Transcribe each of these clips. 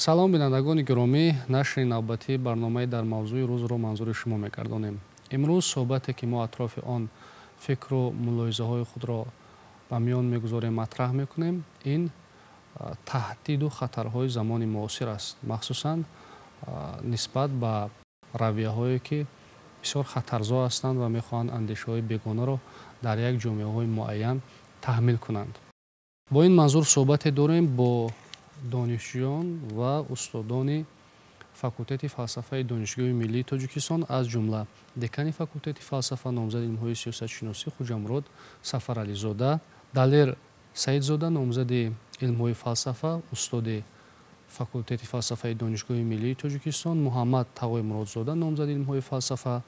салом бинандагони гиромӣ, нашри навбатии барномаи дар мавзӯи рӯзро манзури шумо мегардонем. Имрӯз суҳбате ки мо атрофи он фикру мулоҳизаҳои худро ба миён мегузорем матраҳ мекунем, ин таҳдиду хатарҳои замони муосир аст, махсусан нисбат ба равияҳое ки бисёр хатарзо ҳастанд ва мехоҳанд андешаҳои бегонаро дар як ҷомеаҳои муайян таҳмил кунанд. Бо ин манзур суҳбате дорем бо донишҷӯён ва устодони факултети фалсафаи Донишгоҳи Миллии Тоҷикистон, аз ҷумла декани факултети фалсафа, номзади илмҳои сиёсатшиносӣ Хуҷамурод Сафарализода, Далер Саидзода, номзади илмҳои фалсафа, устоди факултети фалсафаи Донишгоҳи Миллии Тоҷикистон, Муҳаммад Тағои Муродзода, номзади илмҳои фалсафа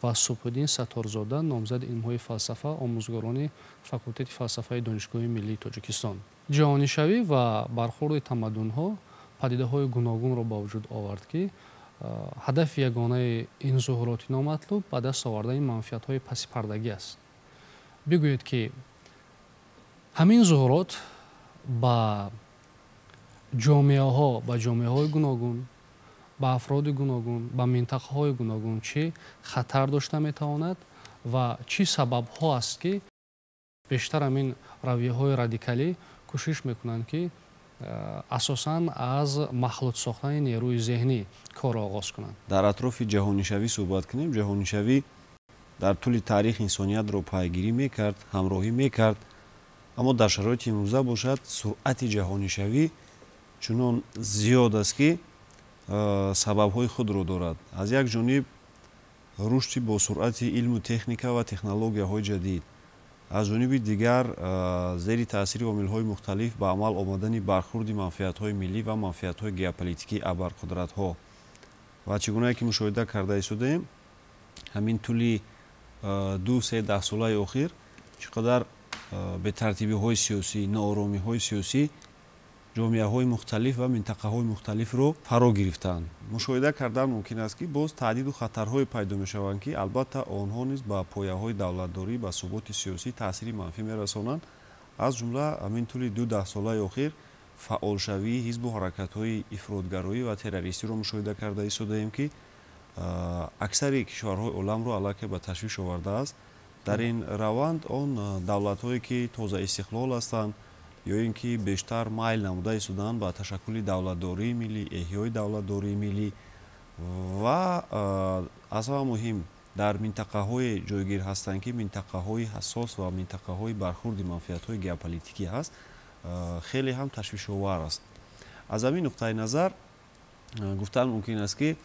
ва Субҳиддин Сатторзода, номзади илмҳои фалсафа, омӯзгорони факултети фалсафаи Донишгоҳи Миллии Тоҷикистон. Ҷаҳонишавӣ ва бархурди тамаддунҳо падидаҳои гуногунро ба вуҷуд овард, ки ҳадафи ягонаи ин зуҳуроти номатлуб ба даст овардани манфиатҳои пасипардагӣ аст. Бигӯед, ки ҳамин зуҳурот ба ҷомеаҳои гуногун, ба афроди гуногун, ба минтақаҳои гуногун чӣ хатар дошта метавонад ва чӣ сабабҳо аст, ки бештар ҳамин равияҳои радикалӣ кӯшиш мекунанд, ки асосан аз махлут сохтани нерӯи зеҳнӣ корро оғоз кунанд. Дар атрофи ҷаҳонишавӣ суҳбат кунем. Ҷаҳонишавӣ дар тӯли таърих инсониятро пайгирӣ мекард, ҳамроҳӣ мекард, аммо дар шароити имрӯза бошад суръати ҷаҳонишавӣ чунон зиёд аст, ки сабабҳои худро дорад. Аз як ҷониб рушди бо суръати илму техника ва технологияҳои ҷадид, аз ҷониби дигар зери таъсири омилҳои мухталиф ба амал омадани бархурди манфиатҳои миллӣ ва манфиатҳои геополитикии абарқудратҳо ва чӣ гунае ки мушоҳида карда истодаем, ҳамин тӯли 2-3 даҳсолаи охир чӣ қадар бетартибиҳои сиёсӣ, нооромиҳои сиёсӣ ҷомеаҳои мухталиф ва минтақаҳои мухталифро фаро гирифтаанд. Мушоҳида кардан мумкин аст, ки боз таҳдиду хатарҳое пайдо мешаванд, ки албатта онҳо низ ба пояҳои давлатдорӣ, ба суботи сиёсӣ таъсири манфӣ мерасонанд. Аз ҷумла ҳамин тӯли 2 даҳсолаи охир фаъолшавии ҳизбу ҳаракатҳои ифротгароӣ ва террористиро мушоҳида карда истодаем, ки аксари кишварҳои оламро аллакай ба ташвиш овардааст. Дар ин раванд он давлатҳое ки тоза истиқлол ҳастанд ё ин ки бештар майл намуда истодаанд ба ташаккули давлатдории миллӣ, эҳёи давлатдории миллӣ ва аз ҳама муҳим дар минтақаҳое ҷойгир ҳастанд, ки минтақаҳои ҳассос ва минтақаҳои бархурди манфиатҳои геополитикӣ ҳаст, хеле ҳам ташвишовар аст. Аз ҳамин нуқтаи назар гуфтан мумкин аст, ки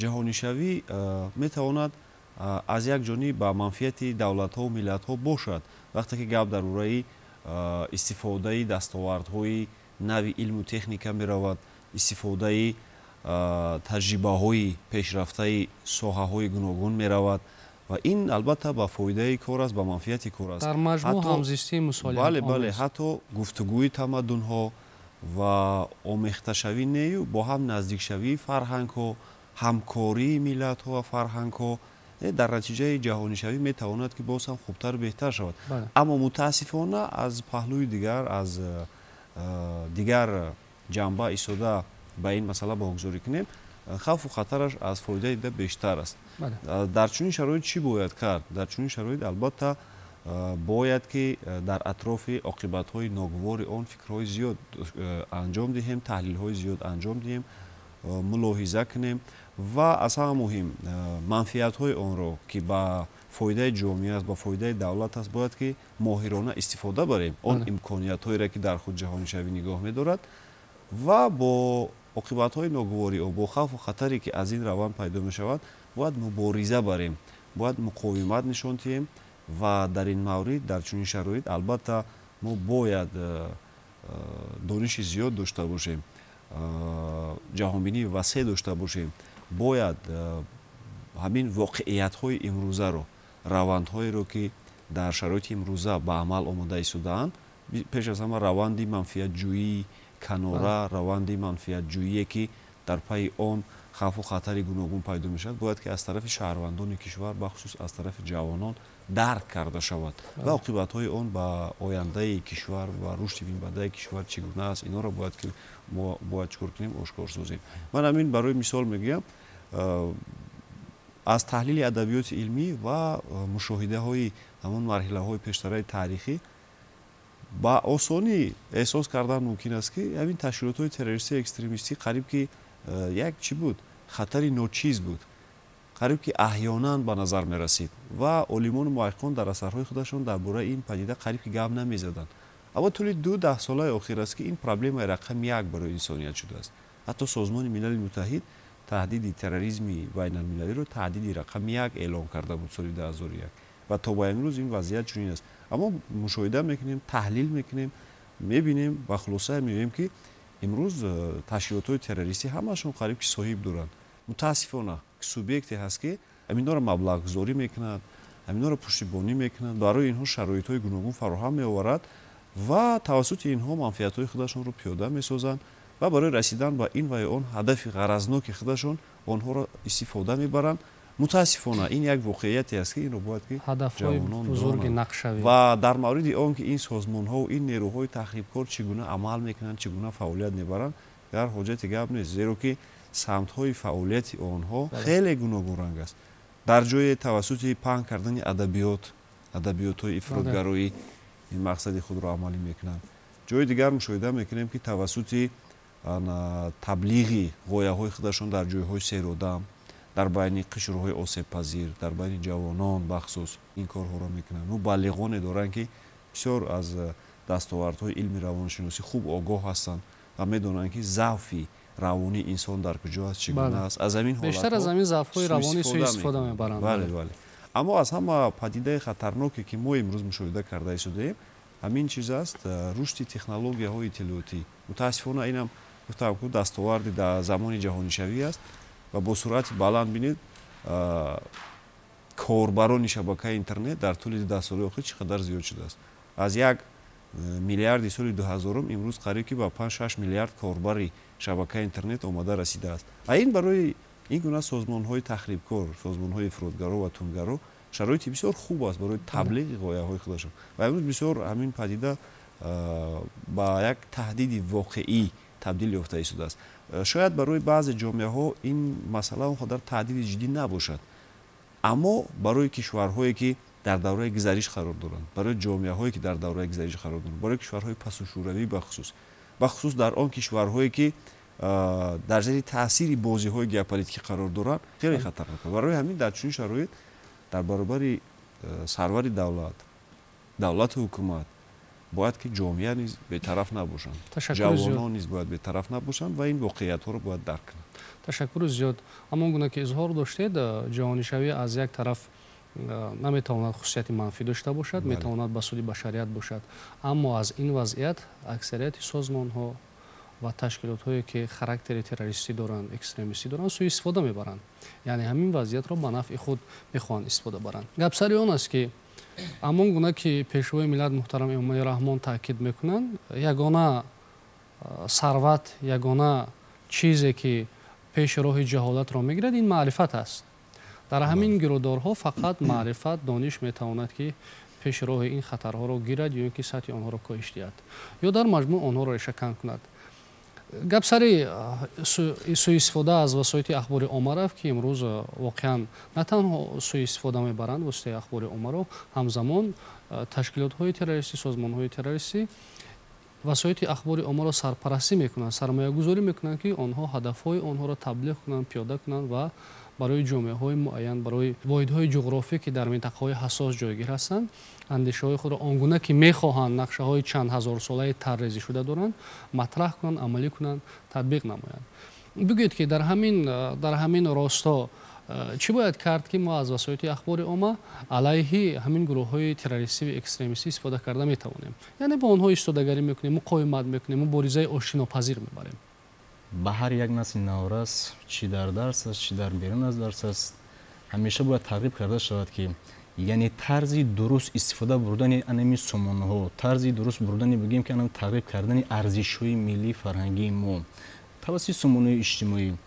ҷаҳонишавӣ метавонад аз як ҷониб ба манфиати давлатҳоу миллатҳо бошад, вақте ки гап дар бораи истифодаи дастовардҳои нави илму техника меравад, истифодаи таҷрибаҳои пешрафтаи соҳаҳои гуногун меравад ва ин албатта ба фоидаи кор аст, ба манфиати кор аст. Дар маҷмӯъ ҳамзистии мусолимомез. Бале, ҳатто гуфтугӯи тамаддунҳо ва омехташавӣ нею бо ҳам наздикшавии фарҳангҳо, ҳамкории миллатҳо ва фарҳангҳо дар натиҷаи ҷаҳонишавӣ метавонад, ки боз ҳам хубтару беҳтар шавад. Аммо мутаассифона аз паҳлӯи дигар, аз дигар ҷанба истода ба ин масъала боғгузорӣ кунем, хавфу хатараш аз фоидаи дида бештар аст. Дар чунин шароит чӣ бояд кард? Дар чунин шароит албатта бояд, ки дар атрофи оқибатҳои ногувори он фикрҳои зиёд анҷом диҳем, таҳлилҳои зиёд анҷом диҳем, мулоҳиза кунем ва аз ҳама муҳим манфиатҳои онро, ки ба фоидаи ҷомеа аст, ба фоидаи давлат аст, бояд ки моҳирона истифода барем он имкониятҳоеро, ки дар худ ҷаҳонишавӣ нигоҳ медорад ва бо оқибатҳои ногуворӣ бо хавфу хатаре, ки аз ин раванд пайдо мешавад, бояд мубориза барем, бояд муқовимат нишон диҳем ва дар ин маврид, дар чунин шароит албатта мо бояд дониши зиёд дошта бошем, ҷаҳонбинии васеъ дошта бошем, бояд ҳамин воқеиятҳои имрӯзаро, равандҳоеро, ки дар шароити имрӯза ба амал омада истодаанд, пеш аз ҳама раванди манфиатҷӯии канора, раванди манфиатҷӯие, ки дар пайи он خاف و خطری گوناگون پیدا میشد باید که از طرف شهروندان کشور بخصوص از طرف جوانان درک کرده شود و عاقبت‌های آن با آینده کشور و رشد این بعد کشور چگونه است اینا را باید که ما باید چکار کنیم آشکار سازیم. من همین برای مثال میگم از تحلیل ادبیات علمی و مشاهده های همون مرحله های پیشتر تاریخی با آسانی احساس کردن ممکن است که همین تشکیلات های تروریستی اکستریمیستی قریب که یک چی بود خطری ناچیز بود قریب که احیانا به نظر می رسید و عالمان محققان در اثرهای خودشون درباره این پدیده قریب که گپ نمی زدند. اما طول 2 ساله اخیر است که این پروبلم رقم 1 برای انسانیت شده است. حتی سازمان ملل متحد تهدید تروریسمی بین المللی رو تهدید رقم 1 اعلام کرده بود سال 2001 و تا با امروز این وضعیت چنین است. اما مشاهده میکنیم تحلیل میکنیم میبینیم و خلاصه میبینیم که امروز تشکیلات تروریستی همشون قریب که صاحب دارن. متاسفانه سوبیکتی هست که همینا رو مبلغ گذاری میکنند همینا رو پشتیبانی میکنند برای اینها شرایط های گوناگون فراهم میآورد و توسط اینها منفعت های خودشون رو پیاده میسازند و برای رسیدن به این و اون هدف غرضناک خودشون آنها را استفاده میبرند. متاسفانه این یک واقعیتی است که این رو باید که هدف‌های بزرگ نقشوی و در مورد آن که این سازمان ها و این نیروهای تخریبکار چگونه عمل میکنند چگونه فعالیت میبرند در حاجت گپ نیست زیرا که سمت های فعالیت آنها خیلی گوناگون رنگ است. در جای توسط پنگ کردن ادبیات های افراطگرایی این مقصد خود را عملی میکنند. جای دیگر مشاهده میکنیم که توسط تبلیغی غایه های خودشان در جایهای سیرودم در بین قشرهای آسیب پذیر در بین جوانان بخصوص این کارها را میکنند. مبلغان دارند که بسیار از دستاوردهای علمی روانشناسی خوب آگاه هستند و میدونند که ضعفی روانی انسان در کجا است چگونه است. از همین حالت بیشتر از همین ضعف‌های روانی سوء استفاده میبرند. بله. اما از همه پدیده خطرناکی که ما امروز مشاهده کرده ایستادیم همین چیز است رشد تکنولوژی‌های اطلاعاتی. متاسفانه اینم گفتم که دستاورد در زمان جهانی شوی است و با سرعت بلند بینید کاربران شبکه اینترنت در طول 10 سال اخیر چقدر زیاد شده است. از 1 میلیارد سال 2000 امروز قریب که با 5-6 میلیارد کاربر شبکه اینترنت آمده رسیده است. و این برای این گونه سازمان‌های تخریبکار، سازمان‌های افراطگرا و تومگرا شرایط بسیار خوب است برای تبلیغ غایه‌های خودشون. و امروز بسیار همین پدیده با یک تهدید واقعی تبدیل یافته شده است. شاید برای بعض جامعه‌ها این مسئله اونقدر تهدید جدی نباشد، اما برای کشورهایی که در دوره گذشته قرار دارند، برای جامعه‌هایی که در دوره گذشته قرار دارند، برای کشورهای پس شوروی بخصوص در آن کشورهایی که در زیر تاثیر بازی‌های ژئوپلیتیکی قرار دارند خیلی خطرناک است. برای همین در چنین شرایط در برابر سرور دولت حکومت باید که جامعه نیز بی‌طرف نباشند، جوانان نیز باید بی‌طرف نباشند و این واقعیت‌ها رو باید درک کنند. تشکر زیاد. اما گونه که اظهار داشتید جهانی شوی از یک طرف نمیتواند خصوصیت منفی داشته باشد، میتواند به سود بشریت باشد، اما از این وضعیت اکثریت سازمان‌ها و تشکیلات‌هایی که خاراکتر تروریستی دارند، اکستریمیستی دارند، سوء استفاده میبرند. یعنی همین وضعیت را به نفع خود میخواهند استفاده برند. گپ سر آن است که همان گونه که پیشوای ملت محترم امامی رحمان تاکید میکنند، یگانه ثروت، یگانه چیزی که پیش راه جهالت را میگیرد این معرفت است. در همین گرودارها فقط معرفت، دانش میتواند که پیش راه این خطرها را گیرد یا اینکه سطح آنها را کاهش دهد یا در مجموع آنها را ریشه کن کند. گپ سر سوء استفاده از وسایل اخباری عامه رفت که امروز واقعا نه تنها سوء استفاده میبرند وسایل اخباری عامه را، همزمان تشکیلات‌های تروریستی، سازمان‌های تروریستی وسایل اخباری عامه را سرپرستی میکنند، سرمایه‌گذاری میکنند که آنها هدف‌های آنها را تبلیغ کنند، پیاده کنند و برای جامعه‌های معین، برای واحدهای جغرافیایی که در منطقه‌های حساس جایگیر هستند، اندیشه‌های خود را آنگونه که می‌خواهند نقشه‌های چند هزار ساله طرح‌ریزی شده دارند مطرح کنند، عملی کنند، تطبیق نمایند. بگویید که در همین راستا چی باید کرد که ما از وسایل اخبار عامه علیه همین گروه‌های تروریستی و اکستریمیستی استفاده کرده می‌توانیم؟ یعنی با آنها ایستادگی می‌کنیم، مقاومت می‌کنیم، مبارزه آشتی‌ناپذیر می‌بریم. به هر یک نسل نورس چی در درس است چی در بیرون از درس است همیشه باید ترغیب کرده شود که یعنی طرز درست استفاده بردن انمی سامانه‌ها، طرز درست بردن بگیم که انم ترغیب کردن ارزش‌های ملی فرهنگی ما توسط سامانه‌های اجتماعی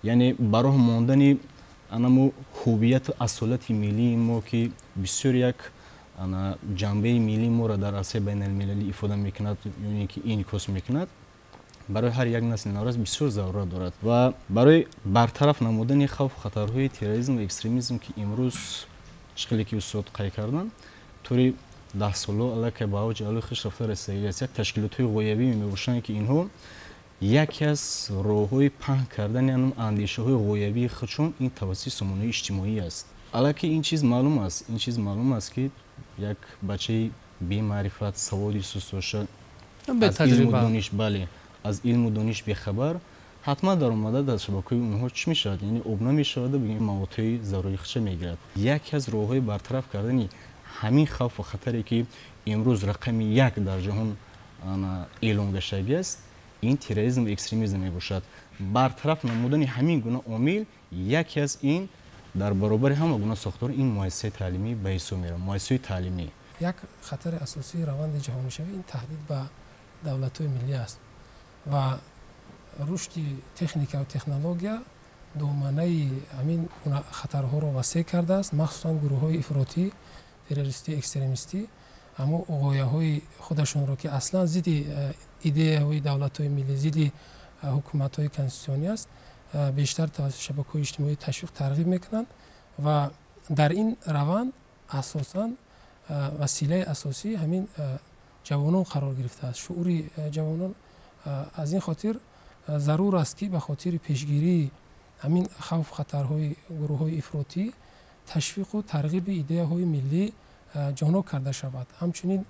یعنی برای ماندن انمو هویت و اصالت ملی ما که بسیار یک جنبه ملی ما را در عرصه بین المللی افاده میکند، یعنی که انعکاس میکند، برای هر یک نسل نوروز بسیار ضرورت دارد و برای برطرف نمودن خوف خطرهای تروریسم و اکستریمیسم که امروز شکلی که استاد قید کردن طوری 10 ساله علاقه با اوج خودش رفته رسیده است. یک تشکیلات‌های غیبی میباشند که اینها یکی از راه‌های پنهان کردن این اندیشه‌های غیبی خودشون این توسط سامانه‌های اجتماعی است. علاقه این چیز معلوم است که یک بچه بی معرفت سوادی سوسوشل از علم و دانش از علم و دانش بی‌خبر حتما در اومده در شبکه اونها چی میشود، یعنی ابنا میشود و بگیم مواد ضروری خودش میگیرد. یکی از راه‌های برطرف کردن همین خوف و خطری که امروز رقم 1 در جهان اعلام گشته است این تروریسم و اکستریمیسم میباشد. برطرف نمودن همین گونه عامل یکی از این در برابر همه گونه ساختار این مؤسسه تعلیمی به حساب میره. مؤسسه تعلیمی یک خطر اساسی روند جهانی شوی این تهدید به دولت‌های ملی است و رشد تکنیک و تکنولوژیا دامنه همین خطرها را وسیع کرده است، مخصوصا گروه‌های افراطی تروریستی اکستریمیستی اما غایه‌های خودشون را که اصلا ضد ایده دولت‌های ملی ضد حکومت‌های کنستیتوشنی است بیشتر توسط شبکه‌های اجتماعی تشویق ترغیب میکنند و در این روند اساساً وسیله اساسی همین جوانان قرار گرفته است. شعور جوانان از این خاطر ضرور است که به خاطر پیشگیری همین خوف خطرهای گروه‌های افراطی تشویق و ترغیب ایده‌های ملی جانب کرده شود. همچنین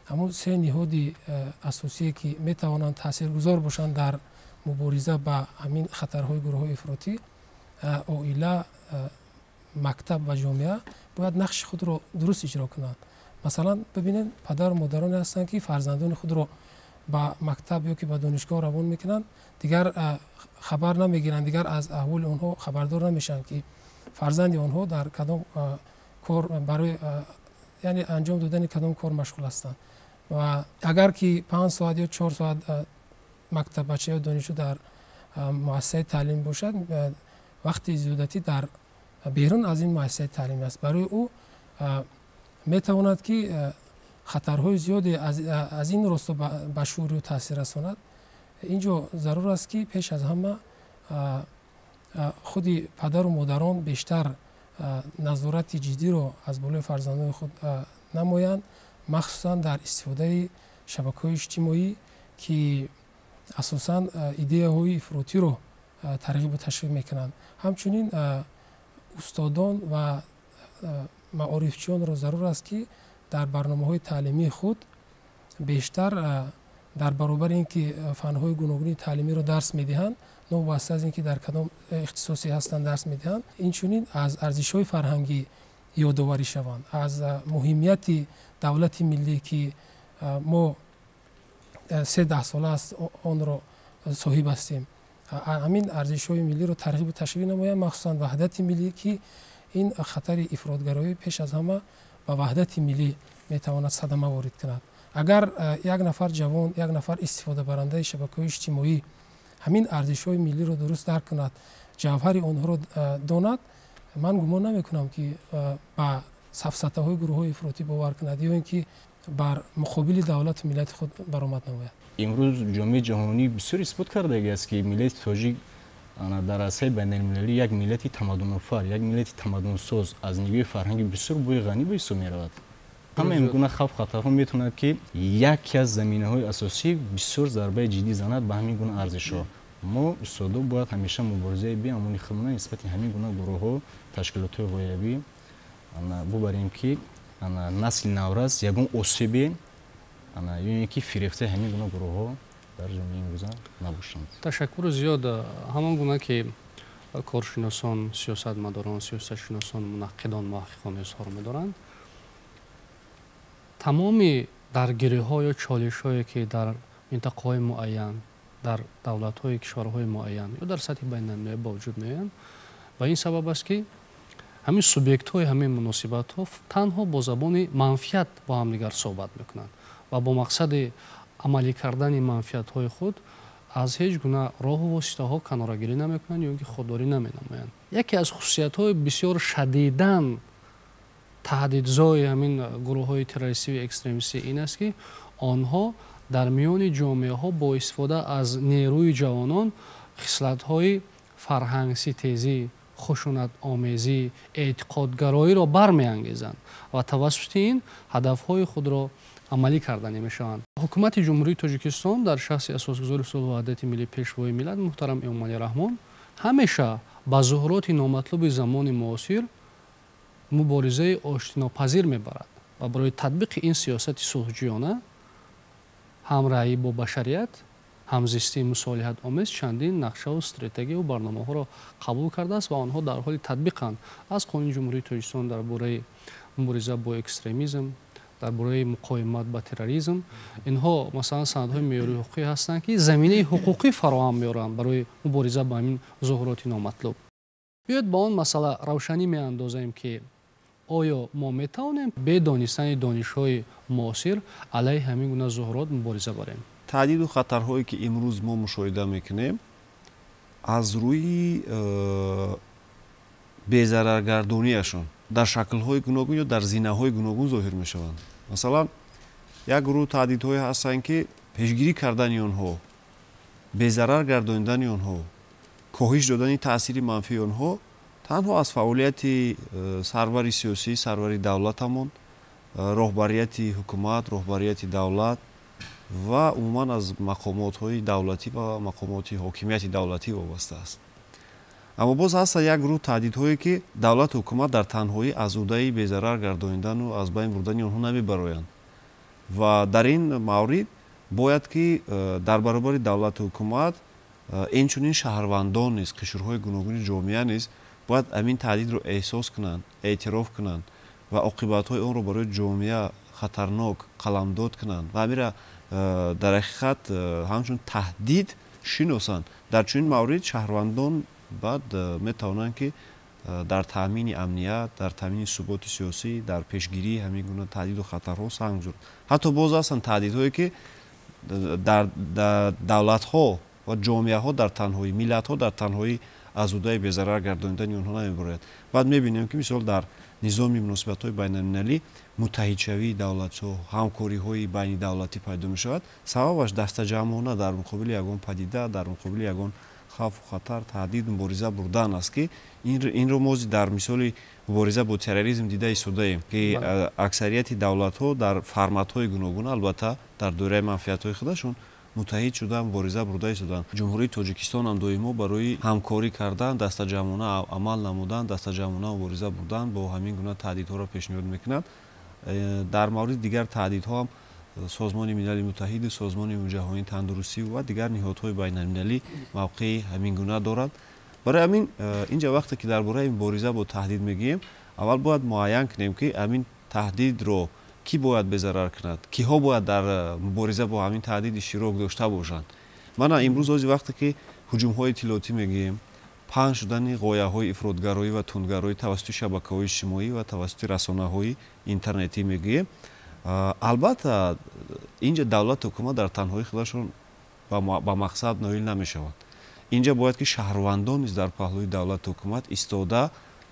همون 3 نهاد اساسی که میتوانند تاثیرگذار باشند در مبارزه با همین خطرهای گروه‌های افراطی، عائله، مکتب و جامعه باید نقش خود را درست اجرا کنند. مثلا ببینید پدر و مادران هستند که فرزندان خود را با مکتب یا که به دانشگاه روان میکنند، دیگر خبر نمیگیرند، دیگر از احوال آنها خبردار نمیشن که فرزند آنها در کدام کار برای یعنی انجام دادن کدام کار مشغول هستند. و اگر که 5 ساعت یا 4 ساعت مکتب بچه یا دانشجو در مؤسسه تعلیم باشد، وقتی زیادتی در بیرون از این مؤسسه تعلیم است، برای او میتواند که خطرهای زیادی از این راستا به شعور و تاثیر رساند. اینجا ضرور است که پیش از همه خود پدر و مادران بیشتر نظارت جدی را از بالای فرزندان خود نمایند، مخصوصا در استفاده شبکه‌های اجتماعی که اساساً ایده‌های افراطی رو ترغیب و تشویق میکنند. همچنین استادان و معارفچیان را ضرور است که در برنامه‌های تعلیمی خود بیشتر در برابر اینکه فن‌های گوناگون تعلیمی را درس می‌دهند، نوبسته از اینکه در کدام اختصاصی هستند درس می‌دهند، اینچنین از ارزش‌های فرهنگی یادآوری شوند، از مهمیت دولت ملی که ما 3 ساله است آن را صاحب هستیم، همین ارزش‌های ملی را ترغیب و تشویق نمایند، مخصوصاً وحدت ملی که این خطر افراطگرایی پیش از همه به وحدت ملی میتواند صدمه وارد کند. اگر یک نفر جوان، یک نفر استفاده برنده شبکه‌های اجتماعی همین ارزش‌های ملی را درست درک کند، جوهر آنها را داند، من گمان نمی‌کنم که با سفسطه‌های گروه‌های افراطی باور کند یا اینکه بر مقابل دولت و ملت خود برآمد نماید. امروز جامعه جهانی بسیار اثبات کرده است که ملت تاجیک در عرصه بین‌المللی یک ملت تمدن‌آفر، یک ملت تمدن‌ساز از نیروی فرهنگی بسیار بوی غنی به حساب می‌رود. همه این گونه خوف خطرها میتواند که یکی از زمینه‌های اساسی بسیار ضربه جدی زند به همین گونه ارزش‌ها. ما استادا باید همیشه مبارزه بیامونی خودمون نسبت همین گونه گروه‌ها، تشکیلات‌های غیبی ببریم که نسل نوروز یگان آسیبی یعنی که فریفته همین گونه گروه‌ها در جامعه امروزه نباشند. تشکر زیاد. همان گونه که کارشناسان، سیاستمداران، سیاستشناسان، منقدان، محققان اظهار می‌دارند، تمام درگیری‌ها یا چالش‌هایی که در منطقه‌های معین، در دولت‌های کشورهای معین یا در سطح بین‌المللی با وجود می‌آیند و این سبب است که همین سوبیکت‌های همین مناسبت‌ها تنها با زبان منفیت با همدیگر صحبت می‌کنند و با مقصد عملی کردن منفیت‌های خود аз ҳеҷ гуна роҳу воситаҳо канорагирӣ намекунанд ё ки худдорӣ наменамоянд. яке аз хусусиятҳои бисёр шадидан таҳдидзои ҳамин гурӯҳҳои террористиву экстремистӣ ин аст ки онҳо дар миёни ҷомеаҳо бо истифода аз нерӯи ҷавонон хислатҳои фарҳангситезӣ, хушунатомезӣ, эътиқодгароиро бармеангезанд ва тавассути ин ҳадафҳои худро амалӣ карданӣ мешаванд. ҳукумати ҷумҳурии Тоҷикистон дар шахси асосгузори сулҳу ваҳдати миллии пешвои миллат муҳтарам Эмомалӣ Раҳмон ҳамеша ба зуҳуроти номатлуби замони муосир муборизаи оштинопазир мебарад ва барои татбиқи ин сиёсати сулҳҷӯёна ҳамраҳӣ бо башарият, ҳамзистии мусолиҳатомез чандин нақшаву стратегияу барномаҳоро қабул кардааст ва онҳо дар ҳоли татбиқанд. аз Қонуни ҷумҳурии Тоҷикистон дар бораи мубориза бо экстремизм, дар бораи муқовимат ба терроризм, инҳо масалан санадҳои меъёрии ҳуқуқӣ ҳастанд ки заминаи ҳуқуқӣ фароҳам меоранд барои мубориза ба ҳамин зуҳуроти номатлуб. биёед ба он масъала равшанӣ меандозем ки оё мо метавонем бе донистани донишҳои муосир алайҳи ҳамин гуна зуҳурот мубориза барем. таҳдиду хатарҳое ки имрӯз мо мушоҳида мекунем аз рӯи безараргардонияшон дар шаклҳои гуногун ё дар зинаҳои гуногун зоҳир мешаванд. масалан як гурӯҳ таҳдидҳое ҳастанд ки пешгирӣ кардани онҳо, безарар гардонидани онҳо, коҳиш додани таъсири манфии онҳо танҳо аз фаъолияти сарвари сиёсӣ, сарвари давлатамон, роҳбарияти ҳукумат, роҳбарияти давлат ва умуман аз мақомотҳои давлатӣ ва мақомоти ҳокимияти давлатӣ вобаста аст. аммо боз ҳастанд як гурӯҳ таҳдидҳое ки давлату ҳукумат дар танҳоӣ аз удаи безарар гардонидану аз байн бурдани онҳо намебароянд ва дар ин маврид бояд ки дар баробари давлату ҳукумат инчунин шаҳрвандон низ қишрҳои гуногуни ҷомеа низ бояд амин таҳдидро эҳсос кунанд, эътироф кунанд ва оқибатҳои онро барои ҷомеа хатарнок қаламдод кунанд ва амира дар ҳақиқат ҳамчун таҳдид шиносанд. дар чунин маврид шаҳрвандон баъд метавонанд ки дар таъмини амният, дар таъмини суботи сиёсӣ, дар пешгирии ҳамин гуна таҳдиду хатарҳо санг гузоранд. ҳатто боз ҳастанд таҳдидҳое ки дар давлатҳо ва ҷомеаҳо дар танҳоӣ, миллатҳо дар танҳоӣ аз удаи безарар гардонидани онҳо намебарояд. баъд мебинем ки мисол дар низоми муносибатҳои байналмилалӣ муттаҳидшавии давлатҳо, ҳамкориҳои байни давлатӣ пайдо мешавад. сабабаш дастаҷамъона дар муқобили ягон падида, дар муқобили ягон хавфу хатар, таҳдид, мубориза бурдан аст ки инро мо дар мисоли мубориза бо терроризм дида истодаем ки аксарияти давлатҳо дар форматҳои гуногун албатта дар доираи манфиатҳои худашон муттаҳид шуда мубориза бурда истоданд. ҷумҳурии Тоҷикистон ҳам доимо барои ҳамкорӣ кардан, дастаҷамъона амал намудан, дастаҷамъона мубориза бурдан бо ҳамин гуна таҳдидҳоро пешниҳод мекунад. дар мавриди дигар таҳдидҳо ҳам созмони милали муттаҳиду созмони ҷаҳонии тандурустӣ ва дигар ниҳодҳои байналмилалӣ мавқеи ҳамин гуна дорад. барои ҳамин инҷа вақте ки дар бораи мубориза бо таҳдид мегӯем, аввал бояд муайян кунем ки ҳамин таҳдидро кӣ бояд безарар кунад, киҳо бояд дар мубориза бо ҳамин таҳдид иштирок дошта бошанд. мана имрӯз ози вақте ки ҳуҷумҳои иттилоотӣ мегӯем, паҳн шудани ғояҳои ифротгароӣ ва тундгароӣ тавассути шабакаҳои иҷтимоӣ ва тавассути расонаҳои интернетӣ мегӯем, албатта инҷа давлату ҳукумат дар танҳои худашон ба мақсад ноил намешаванд. инҷа бояд ки шаҳрвандон низ дар паҳлӯи давлату ҳукумат истода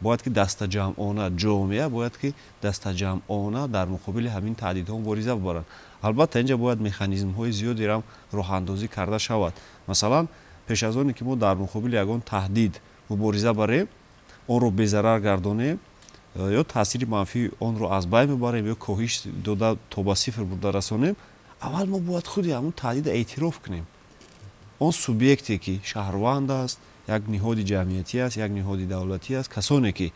бояд ки дастаҷамъона, ҷомеа бояд ки дастаҷамъона дар муқобили ҳамин таҳдидҳо мубориза бубаранд. албатта инҷа бояд механизмҳои зиёдерам роҳандозӣ карда шавад. масалан пеш аз оне ки мо дар муқобили ягон таҳдид мубориза барем, онро безарар гардонем ё таъсири манфии онро аз байн бибарем ё коҳиш дода то ба сифр бурда расонем, аввал мо бояд худи ҳамун таҳдида эътироф кунем. он субъекте ки шаҳрванд аст, як ниҳоди ҷамъиятӣ аст, як ниҳоди давлатӣ аст, касоне ки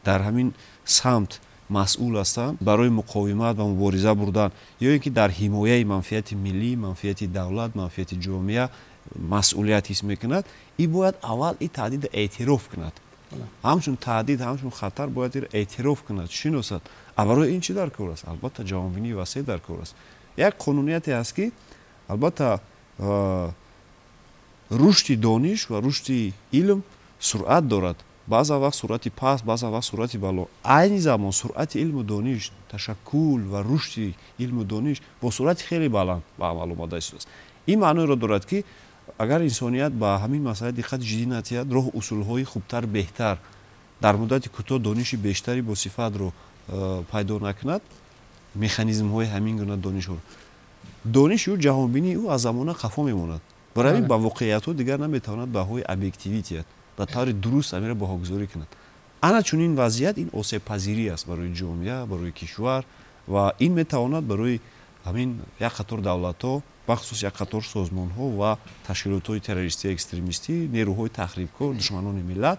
дар ҳамин самт масъул ҳастанд барои муқовимат ва мубориза бурдан ё ин ки дар ҳимояи манфиати миллӣ, манфиати давлат, манфиати ҷомеа масъулият ҳис мекунад, ин бояд аввал ин таҳдида эътироф кунад. ҳамчун таҳдид, ҳамчун хатар бояд ин эътироф кунад, шиносад. барои ин чӣ дар кор аст? албатта ҷавонбинии васеъ дар кор аст. як қонунияте ҳаст ки албатта рушди дониш ва рушди илм суръат дорад. баъзан вақт суръати паст, баъзан вақт суръати бало. айни замон суръати илму дониш, ташаккул ва рушди илму дониш бо суръати хеле баланд ба амал омада истодааст. ин маъноеро дорад ки агар инсоният ба ҳамин масъала диққати ҷиддӣ натиҳад, роҳ усулҳои хубтар беҳтар дар муддати кӯтоҳ дониши бештари босифатро пайдо накунад, механизмҳои ҳамин гуна донишҳоро, дониши ӯ, ҷаҳонбинии ӯ аз замона қафо мемонад. барои ҳамин ба воқеиятҳо дигар наметавонад баҳои объективитият ба таври дуруст амира баҳогузорӣ кунад. ана чунин вазъият ин осебпазирӣ аст барои ҷомеа, барои кишвар ва ин метавонад барои ҳамин як қатор давлатҳо, бахусус як қатор созмонҳо ва ташкилотҳои террористӣ, экстремистӣ, нерӯҳои тахрибкор, душманони миллат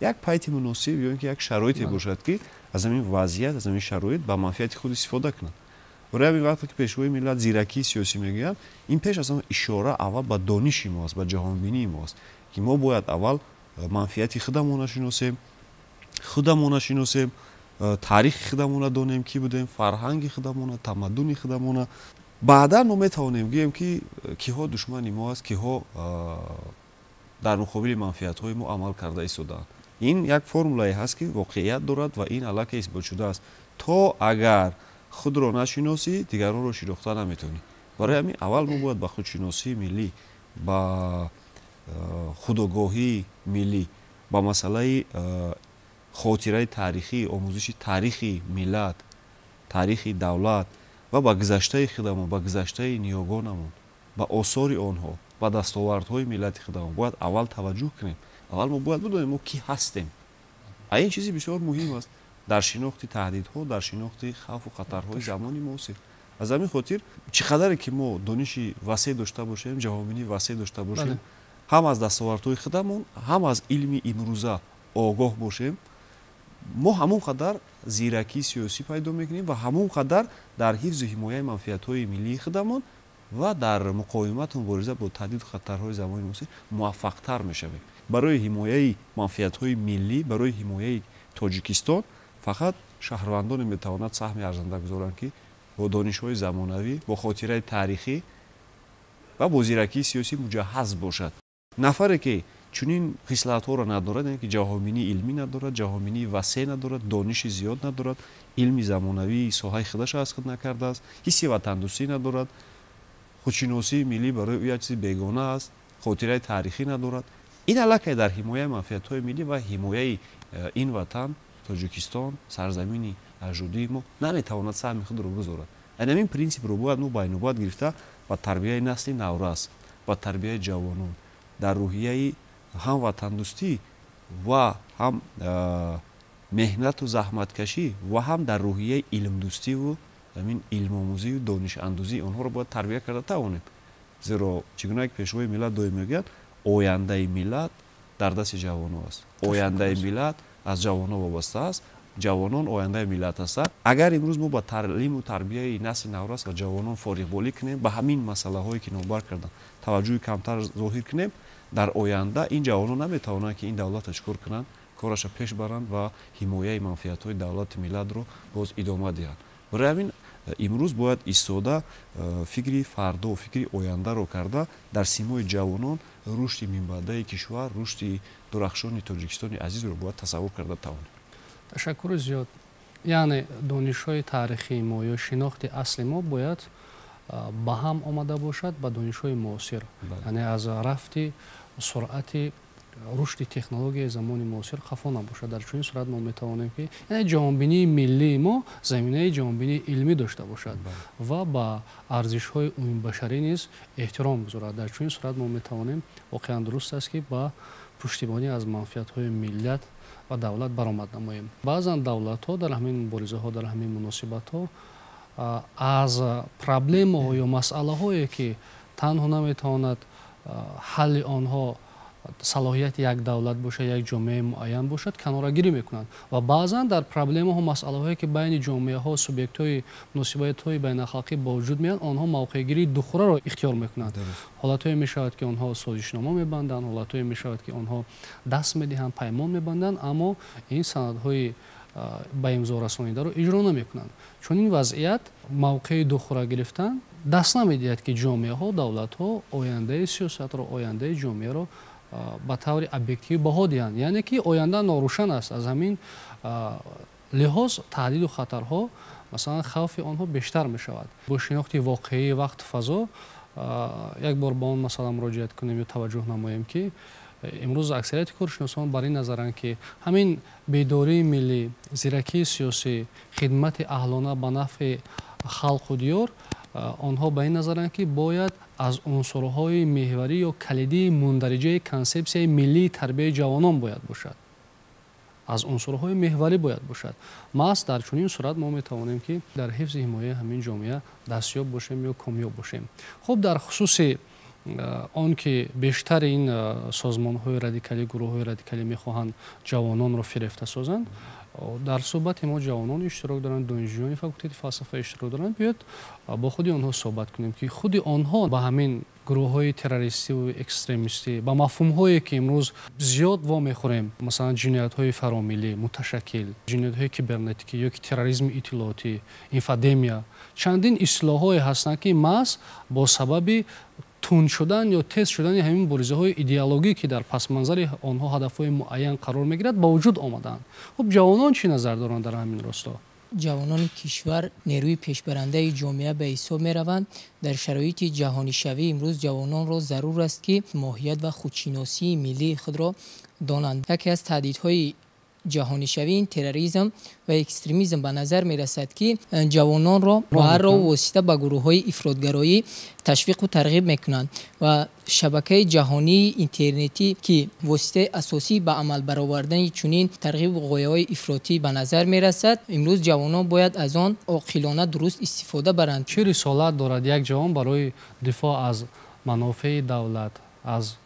як пайти муносиб ё ин ки як шароите бошад ки аз ҳамин вазъият, аз ҳамин шароит ба манфиати худ истифода кунад. барои ҳамин вақте ки пешвои миллат зиракии сиёсӣ мегӯянд, ин пеш аз ҳама ишора аввал ба дониши мо аст, ба ҷаҳонбинии мо аст, ки мо бояд аввал манфиати худамона шиносем, таърихи худамона донем, ки будем, фарҳанги худамона, тамаддуни худамона. баъдан мо метавонем гӯем ки киҳо душмани мо аст, киҳо дар муқобили манфиатҳои мо амал карда истодаанд. ин як формулае ҳаст ки воқеият дорад ва ин аллакай исботшуда аст. то агар худро нашиносӣ, дигаронро шинохта наметавонӣ. барои ҳамин аввал мо бояд ба худшиносии миллӣ, ба худогоҳии миллӣ, ба масъалаи хотираи таърихӣ, омӯзиши таърихи миллат, таърихи давлат ва ба гузаштаи худамон, ба гузаштаи ниёгонамон, ба осори онҳо, ба дастовардҳои миллати худамон бояд аввал таваҷҷӯҳ кунем. аввал мо бояд бидонем мо кӣ ҳастем. ин чизи бисёр муҳим аст дар шинохти таҳдидҳо, дар шинохти хавфу хатарҳои замони муосир. аз ҳамин хотир чӣ қадаре ки мо дониши васеъ дошта бошем, ҷаҳонбинии васеъ дошта бошем, ҳам аз дастовардҳои худамон, ҳам аз илми имрӯза огоҳ бошем, мо ҳамон қадар зиракии сиёсӣ пайдо мекунем ва ҳамон қадар дар ҳифзу ҳимояи манфиатҳои миллии худамон ва дар муқовимату мубориза бо таҳдиду хатарҳои замони муосир муваффақтар мешавем. барои ҳимояи манфиатҳои миллӣ, барои ҳимояи тоҷикистон фақат шаҳрвандоне метавонад саҳми арзанда гузоранд ки бо донишҳои замонавӣ, бо хотираи таърихӣ ва бо зиракии сиёсӣ муҷаҳҳаз бошад. нафаре ки чунин хислатҳоро надорад, яъне ки ҷаҳонбинии илмӣ надорад, ҷаҳонбинии васеъ надорад, дониши зиёд надорад, илми замонавии соҳаи худашро аз худ накардааст, ҳисси ватандӯстӣ надорад, худшиносии миллӣ барои ӯ як чизи бегона аст, хотираи таърихӣ надорад, ин аллакай дар ҳимояи манфиатҳои миллӣ ва ҳимояи ин ватан тоҷикистон, сарзамини аҷдодии мо наметавонад саҳми худро гузорад. ҳамин принсипро бояд мо байнобайт гирифта ба тарбияи насли наврас, ба тарбияи ҷавонон дар рӯҳияи ҳам ватандӯстӣ ва ҳам меҳнату заҳматкашӣ ва ҳам дар рӯҳияи илмдӯстиву ҳамин илмомӯзию донишандӯзии онҳоро бояд тарбия карда тавонем. зеро чӣ гуна ки пешвои миллат доим мегӯяд, ояндаи миллат дар дасти ҷавонон аст. ояндаи миллат аз ҷавонон вобаста аст, ҷавонон ояндаи миллат ҳастанд. агар имрӯз мо ба таълиму тарбияи насли наврас ва ҷавонон фориғболӣ кунем, ба ҳамин масъалаҳое ки номбар кардам таваҷҷӯҳи камтар зоҳир кунем, дар оянда ин ҷавонон наметавонанд ки ин давлатро чикор кунанд, корашро пеш баранд ва ҳимояи манфиатҳои давлати миллатро боз идома диҳанд. барои ҳамин имрӯз бояд истода фикри фардо, фикри ояндаро карда дар симои ҷавонон рушди минбаъдаи кишвар, рушди дурахшони тоҷикистони азизро бояд тасаввур карда тавонем. ташаккури зиёд. яъне донишҳои таърихии мо ё шинохти асли мо бояд ба ҳам омада бошад ба донишҳои муосир, яъне аз рафти суръати рушди технологияи замони муосир қафо набошад. дар чунин сурат мо метавонем ки яъне ҷаҳонбинии миллии мо заминаи ҷаҳонбинии илмӣ дошта бошад ва ба арзишҳои умумбашарӣ низ эҳтиром гузорад. дар чунин сурат мо метавонем воқеан дуруст аст ки ба пуштибонӣ аз манфиатҳои миллат ва давлат баромад намоем. баъзан давлатҳо дар ҳамин муборизаҳо, дар ҳамин муносибатҳо аз проблемаҳо ё масъалаҳое ки танҳо наметавонад ҳалли онҳо салоҳияти як давлат бошад, як ҷомеаи муайян бошад, канорагирӣ мекунанд ва баъзан дар проблемаҳо, масъалаҳое ки байни ҷомеаҳо, субъектҳои муносибатҳои байналхалқӣ ба вуҷуд меоянд, онҳо мавқеъгирии духӯраро ихтиёр мекунанд. ҳолатҳое мешавад ки онҳо созишнома мебанданд, ҳолатҳое мешавад ки онҳо даст медиҳанд, паймон мебанданд, аммо ин санадҳои ба имзо расонидаро иҷро намекунанд. чунин вазъият мавқеи духӯра гирифтан даст намедиҳад ки ҷомеаҳо, давлатҳо ояндаи сиёсатро, ояндаи ҷомеаро ба таври объективӣ баҳо диҳанд. яъне ки оянда норошан аст. аз ҳамин лиҳоз таҳдиду хатарҳо, масалан хавфи онҳо бештар мешавад. бо шинохти воқеии вақту фазо як бор ба он масъала муроҷиат кунем ё таваҷҷӯҳ намоем ки имрӯз аксарияти коршиносон бар ин назаранд ки ҳамин бедории миллӣ, зиракии сиёсӣ, хидмати аҳлона ба нафъи халқу диёр, онҳо ба ин назаранд ки бояд аз унсурҳои меҳварӣ ё калидии мундариҷаи консепсияи миллии тарбияи ҷавонон бояд бошад. аз унсурҳои меҳварӣ бояд бошад. маҳз дар чунин сурат мо метавонем ки дар ҳифзи ҳимояи ҳамин ҷомеа дастёб бошем ё комёб бошем. хуб, дар хусуси он ки бештари ин созмонҳои радикалӣ, гурӯҳҳои радикалӣ мехоҳанд ҷавононро фирефта созанд, дар суҳбати мо ҷавонон иштирок доранд, донишҷӯёни факултети фалсафа иштирок доранд. биёед бо худи онҳо суҳбат кунем ки худи онҳо ба ҳамин гурӯҳҳои террористиву экстремистӣ, ба мафҳумҳое ки имрӯз зиёд вомехӯрем, масалан ҷиноятҳои фаромиллӣ муташаккил, ҷиноятҳои кибернетикӣ ёки терроризми иттилоотӣ, инфодемия, чандин истлоҳҳое ҳастанд ки маҳз бо сабаби тунд шудан ё тез шудани ҳамин боризаҳои идеологӣ ки дар пасманзари онҳо ҳадафҳои муайян қарор мегирад ба вуҷуд омадаанд. хуб, ҷавонон чӣ назар доранд дар ҳамин росто? ҷавонони кишвар нерӯи пешбарандаи ҷомеа ба ҳисоб мераванд. дар шароити ҷаҳонишавӣ имрӯз ҷавононро зарур аст ки моҳият ва худшиносии миллии худро донанд. яке аз таҳдидҳои ҷаҳонишавӣ ин терроризм ва экстремизм ба назар мерасад ки ҷавононро ба ҳар роҳ восита ба гурӯҳҳои ифротгароӣ ташвиқу тарғиб мекунанд ва шабакаи ҷаҳонии интернетӣ ки воситаи асосӣ ба амал баровардани чунин тарғибу ғояҳои ифротӣ ба назар мерасад. имрӯз ҷавонон бояд аз он оқилона дуруст истифода баранд. чӣ рисолат дорад як ҷавон барои дифоъ аз манофеи давлат, аз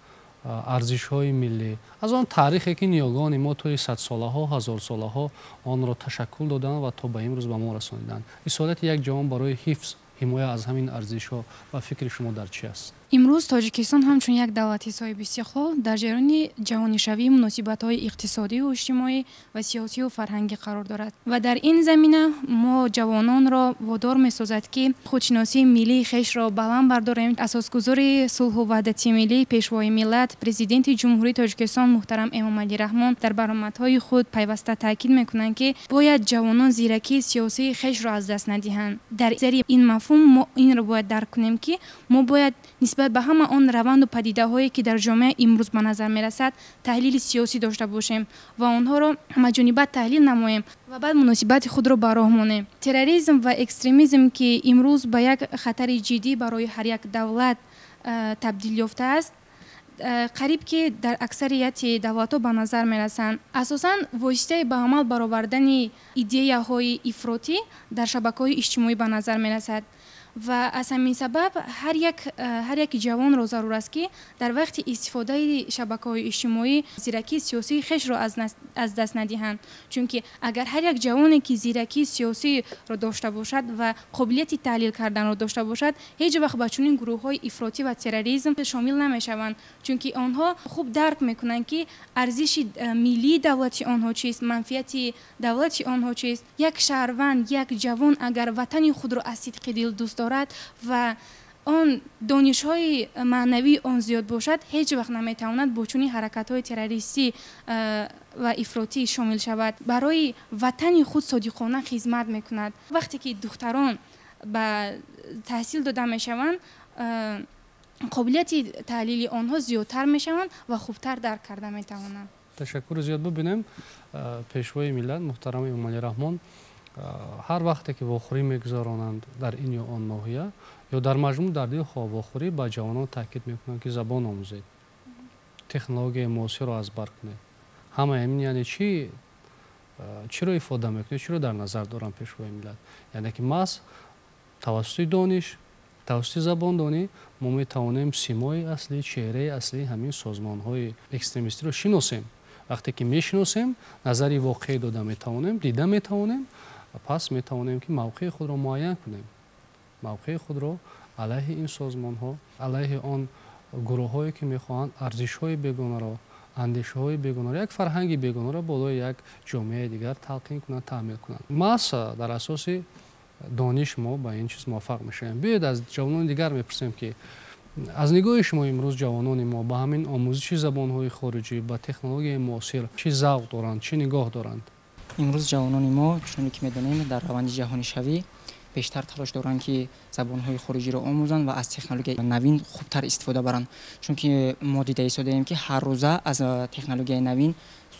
арзишҳои миллӣ, аз он таърихе ки ниёгони мо тӯи садсолаҳо, ҳазорсолаҳо онро ташаккул доданд ва то ба имрӯз ба мо расониданд. рисолати як ҷавон барои ҳифз, ҳимоя аз ҳамин арзишҳо ба фикри шумо дар чӣ аст? имрӯз тоҷикистон ҳамчун як давлати соҳиби истиқлол дар ҷараёни ҷаҳонишавии муносибатҳои иқтисодию, иҷтимоӣ ва сиёсию фарҳангӣ қарор дорад ва дар ин замина мо ҷавононро водор месозад ки худшиносии миллии хешро баланд бардорем. асосгузори сулҳу ваҳдати миллӣ, пешвои миллат, президенти ҷумҳурии Тоҷикистон муҳтарам Эмомалӣ Раҳмон дар баромадҳои худ пайваста таъкид мекунанд ки бояд ҷавонон зиракии сиёсии хешро аз даст надиҳанд. дар зари ин мафҳум мо инро бояд дарк кунем ки мо бояд нисбат ба ҳама он раванду падидаҳое ки дар ҷомеа имрӯз ба назар мерасад таҳлили сиёсӣ дошта бошем ва онҳоро ҳамаҷонибат таҳлил намоем ва баъд муносибати худро ба роҳ монем. терроризм ва экстремизм ки имрӯз ба як хатари ҷиддӣ барои ҳар як давлат табдил ёфтааст, қариб ки дар аксарияти давлатҳо ба назар мерасанд. асосан воситаи ба амал баровардани идеяҳои ифротӣ дар шабакаҳои иҷтимоӣ ба назар мерасад ва аз ҳамин сабаб ҳар яки ҷавонро зарур аст ки дар вақти истифодаи шабакаҳои иҷтимоӣ зиракии сиёсии хешро аз даст надиҳанд. чунки агар ҳар як ҷавоне ки зиракии сиёсиро дошта бошад ва қобилияти таҳлил карданро дошта бошад, ҳеҷ вақт ба чунин гурӯҳҳои ифротӣ ва терроризм шомил намешаванд, чунки онҳо хуб дарк мекунанд ки арзиши миллии давлати онҳо чист, манфиати давлати онҳо чист. як шаҳрванд, як ҷавон агар ватани худро аз сидқи дил дӯст дорад ва он донишҳои маънавии он зиёд бошад, ҳеҷ вақт наметавонад бо чунин ҳаракатҳои террористӣ ва ифротӣ шомил шавад. барои ватани худ содиқона хизмат мекунад. вақте ки духтарон ба таҳсил дода мешаванд, қобилияти таҳлили онҳо зиёдтар мешаванд ва хубтар дарк карда метавонанд. ташаккури зиёд. бубинем пешвои миллат муҳтарам Эмомалӣ Раҳмон ҳар вақте ки вохӯрӣ мегузаронанд дар ин ё он ноҳия ё дар маҷмӯъ дар дил вохӯрӣ ба ҷавонон таъкид мекунанд ки забон омӯзед, технологияи муосирро аз бар кунед. ҳама ин яъне чиро ифода мекунед, чиро дар назар доранд пешвои миллат? яъне ки маҳз тавассути дониш, тавассути забондонӣ мо метавонем симои аслӣ, чеҳраи аслии ҳамин созмонҳои экстремистиро шиносем. вақте ки мешиносем, назари воқеӣ дода метавонем, дида метавонем, пас метавонем ки мавқеи худро муайян кунем. мавқеи худро алайҳи ин созмонҳо, алайҳи он гурӯҳҳое ки мехоҳанд арзишҳои бегонаро, андешаҳои бегонаро, як фарҳанги бегонаро болои як ҷомеаи дигар талқин кунанд, таъмил кунанд. маҳз дар асоси дониш мо ба ин чиз муваффақ мешавем. биёед аз ҷавонони дигар мепурсем ки аз нигоҳи шумо имрӯз ҷавонони мо ба ҳамин омӯзиши забонҳои хориҷӣ, ба технологияи муосир чӣ завқ доранд, чӣ нигоҳ доранд? имрӯз ҷавонони мо чуноне ки медонем дар раванди ҷаҳонишавӣ بیشتر تلاش دارن که زبان‌های خارجی را آموزن و از تکنولوژی نوین خوبتر استفاده برن، چون که ما دیده ایستادیم که هر روزه از تکنولوژی نوین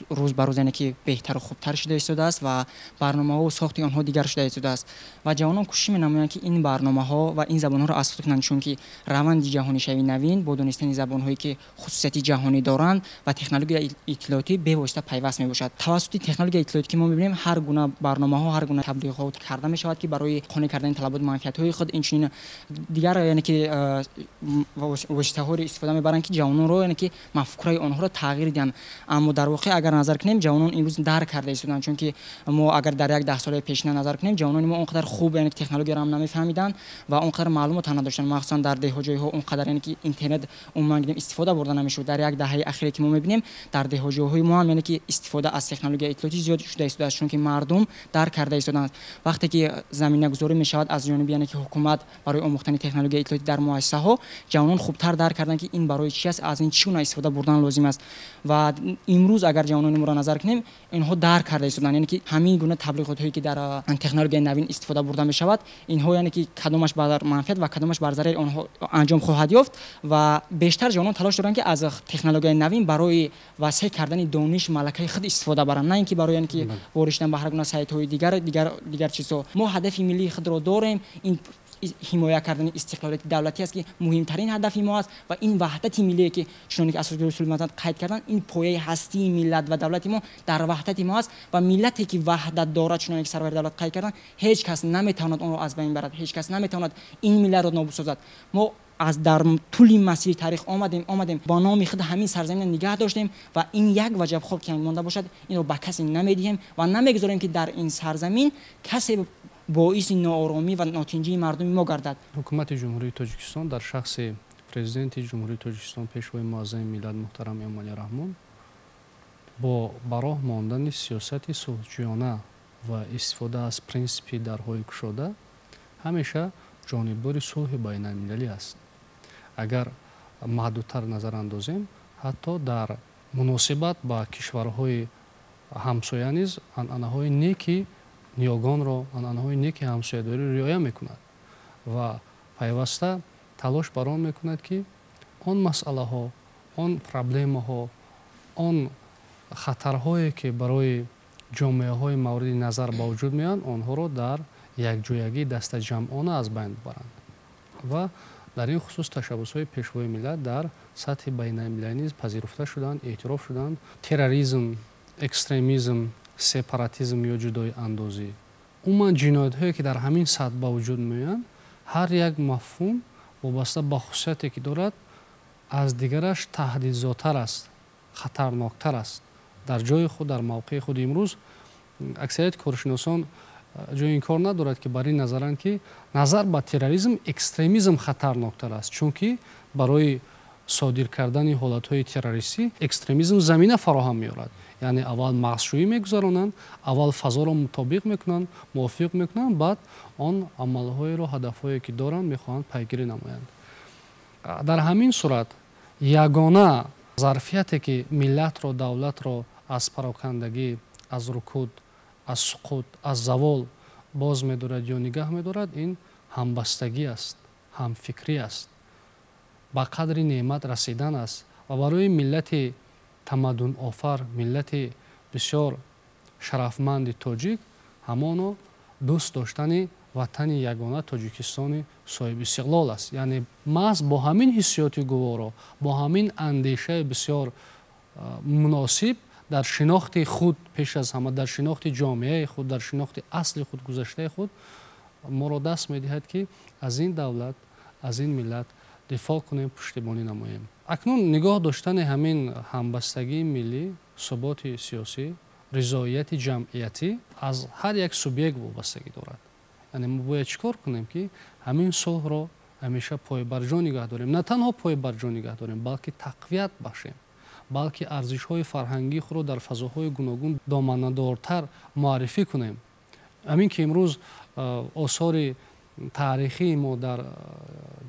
روز به روز یعنی که بهتر و خوبتر شده ایستاده است و برنامه‌ها و ساخت آنها دیگر شده ایستاده است و جوانان کوشش می‌نمایند که این برنامه‌ها و این زبان‌ها را اساس کنند، چون که روند جهانی شوی نوین با دانستن زبان‌هایی که خصوصیت جهانی دارند و تکنولوژی اطلاعاتی به واسطه پیوست می‌باشد. توسط تکنولوژی اطلاعاتی که ما می‌بینیم هر گونه برنامه‌ها، هر گونه تبلیغات کرده می‌شود که برای قانع کردن طلبات منفعت‌های خود این دیگر یعنی که واسطه‌ها را استفاده می‌برند که جوانان را یعنی که مفکوره آنها را تغییر دهند. اما در واقع اگر نظر کنیم جوانان امروز درک کرده ایستادند، چون که ما اگر در یک 10 سال پیش نظر کنیم جوانان ما اونقدر خوب یعنی تکنولوژی را هم نمی‌فهمیدند و اونقدر معلومات نداشتن، مخصوصا در ده‌ها جای‌ها اونقدر یعنی که اینترنت عموما استفاده برده نمی‌شد. در یک دهه اخیر که ما می‌بینیم در ده‌ها جای‌های ما هم یعنی که استفاده از تکنولوژی اطلاعاتی زیاد شده است، چون که مردم درک کرده ایستادند. وقتی که زمینه‌گذاری می‌شود از جانب یعنی که حکومت برای آموختن تکنولوژی اطلاعاتی در مؤسسه‌ها، جوانان خوبتر درک کردند که این برای چی است، از این چگونه استفاده بردن لازم است و امروز اگر جوانان ما را نظر کنیم اینها درک کرده ایستادند، یعنی که همین گونه تبلیغات هایی که در تکنولوژی نوین استفاده برده می شود اینها یعنی که کدامش بر منفعت و کدامش بر ضرر آنها انجام خواهد یافت و بیشتر جوانان تلاش دارند که از تکنولوژی نوین برای وسیع کردن دانش ملکه خود استفاده برند، نه اینکه برای اینکه وارشتن به هر گونه سایت های دیگر چیزها. ما هدف ملی خود را داریم، این حمایت کردن استقلالیت دولتی است که مهمترین هدف ما است و این وحدت ملی که چون که اساس رسول مدت قید کردن این پایه هستی ملت و دولت ما در وحدت ما است و ملتی که وحدت دارد چون که سرور دولت قید کردن هیچ کس نمیتواند اون را از بین برد، هیچ کس نمیتواند این ملت را نابود سازد. ما از در طول مسیر تاریخ آمدیم با نام خود همین سرزمین نگاه داشتیم و این یک وجب خوب که مانده باشد این رو به کسی نمیدیم و نمیگذاریم که در این سرزمین کسی باعث ناآرامی و ناتنجی مردم ما گردد. حکومت جمهوری تاجیکستان در شخص پرزیدنت جمهوری تاجیکستان پیشوای معظم ملت محترم امامعلی رحمون با براه ماندن سیاست صلحجویانه و استفاده از پرینسیپ درهای گشوده همیشه جانبدار صلح بین المللی است. اگر محدودتر نظر اندازیم حتی در مناسبت با کشورهای همسایه نیز انعنه‌های نیکی نیاگان را анъанаҳои неки ҳамсоядорӣ риоя мекунад ва пайваста талош бар он мекунад ки он масъалаҳо, он проблемаҳо, он хатарҳое ки барои ҷомеаҳои мавриди назар ба вуҷуд меоянд онҳоро дар якҷоягӣ дастаҷамъона аз байн бибаранд ва дар ин хусус ташаббусҳои пешвои миллат дар сатҳи байналмилалӣ низ пазируфта шуданд, эътироф шуданд. Терроризм, экстремизм, сепаратизм ё ҷудои андозӣ, умуман ҷиноятҳое ки дар ҳамин сатҳ ба вуҷуд меоянд, ҳар як мафҳум вобаста ба хусусияте ки дорад аз дигараш таҳдидзотар аст, хатарноктар аст. дар ҷои худ, дар мавқеи худ имрӯз аксарияти коршиносон ҷои инкор надорад ки бар ин назаранд ки назар ба терроризм, экстремизм хатарноктар аст, чунки барои содир кардани ҳолатҳои террористӣ экстремизм замина фароҳам меорад. яъне аввал мағзшӯӣ мегузаронанд, аввал фазоро мутобиқ мекунанд, мувофиқ мекунанд, баъд он амалҳоеро, ҳадафҳое ки доранд мехоҳанд пайгирӣ намоянд. дар ҳамин сурат ягона зарфияте ки миллатро, давлатро аз парокандагӣ, аз рукуд, аз суқут, аз завол боз медорад ё нигаҳ медорад, ин ҳамбастагӣ аст, ҳамфикрӣ аст, ба қадри неъмат расидан аст ва барои миллати тамаддунофар, миллати бисёр шарафманди тоҷик ҳамоно дӯст доштани ватани ягона Тоҷикистони соҳиби истиқлол аст. яъне маҳз бо ҳамин ҳиссиёти гуворо, бо ҳамин андешаи бисёр муносиб дар шинохти худ, пеш аз ҳама дар шинохти ҷомеаи худ, дар шинохти асли худ, гузаштаи худ моро даст медиҳад ки аз ин давлат, аз ин миллат дифоъ кунем, пуштибонӣ намоем. акнун нигоҳ доштани ҳамин ҳамбастагии миллӣ, суботи сиёсӣ, ризоияти ҷамъиятӣ аз ҳар як субъект вобастагӣ дорад. яъне мо бояд чӣ кор кунем ки ҳамин сулҳро ҳамеша пойбарҷо нигоҳ дорем, на танҳо пойбарҷо нигоҳ дорем, балки тақвият бахшем, балки арзишҳои фарҳангии худро дар фазоҳои гуногун доманадортар муаррифӣ кунем. ҳамин ки имрӯз осори تاریخی ما در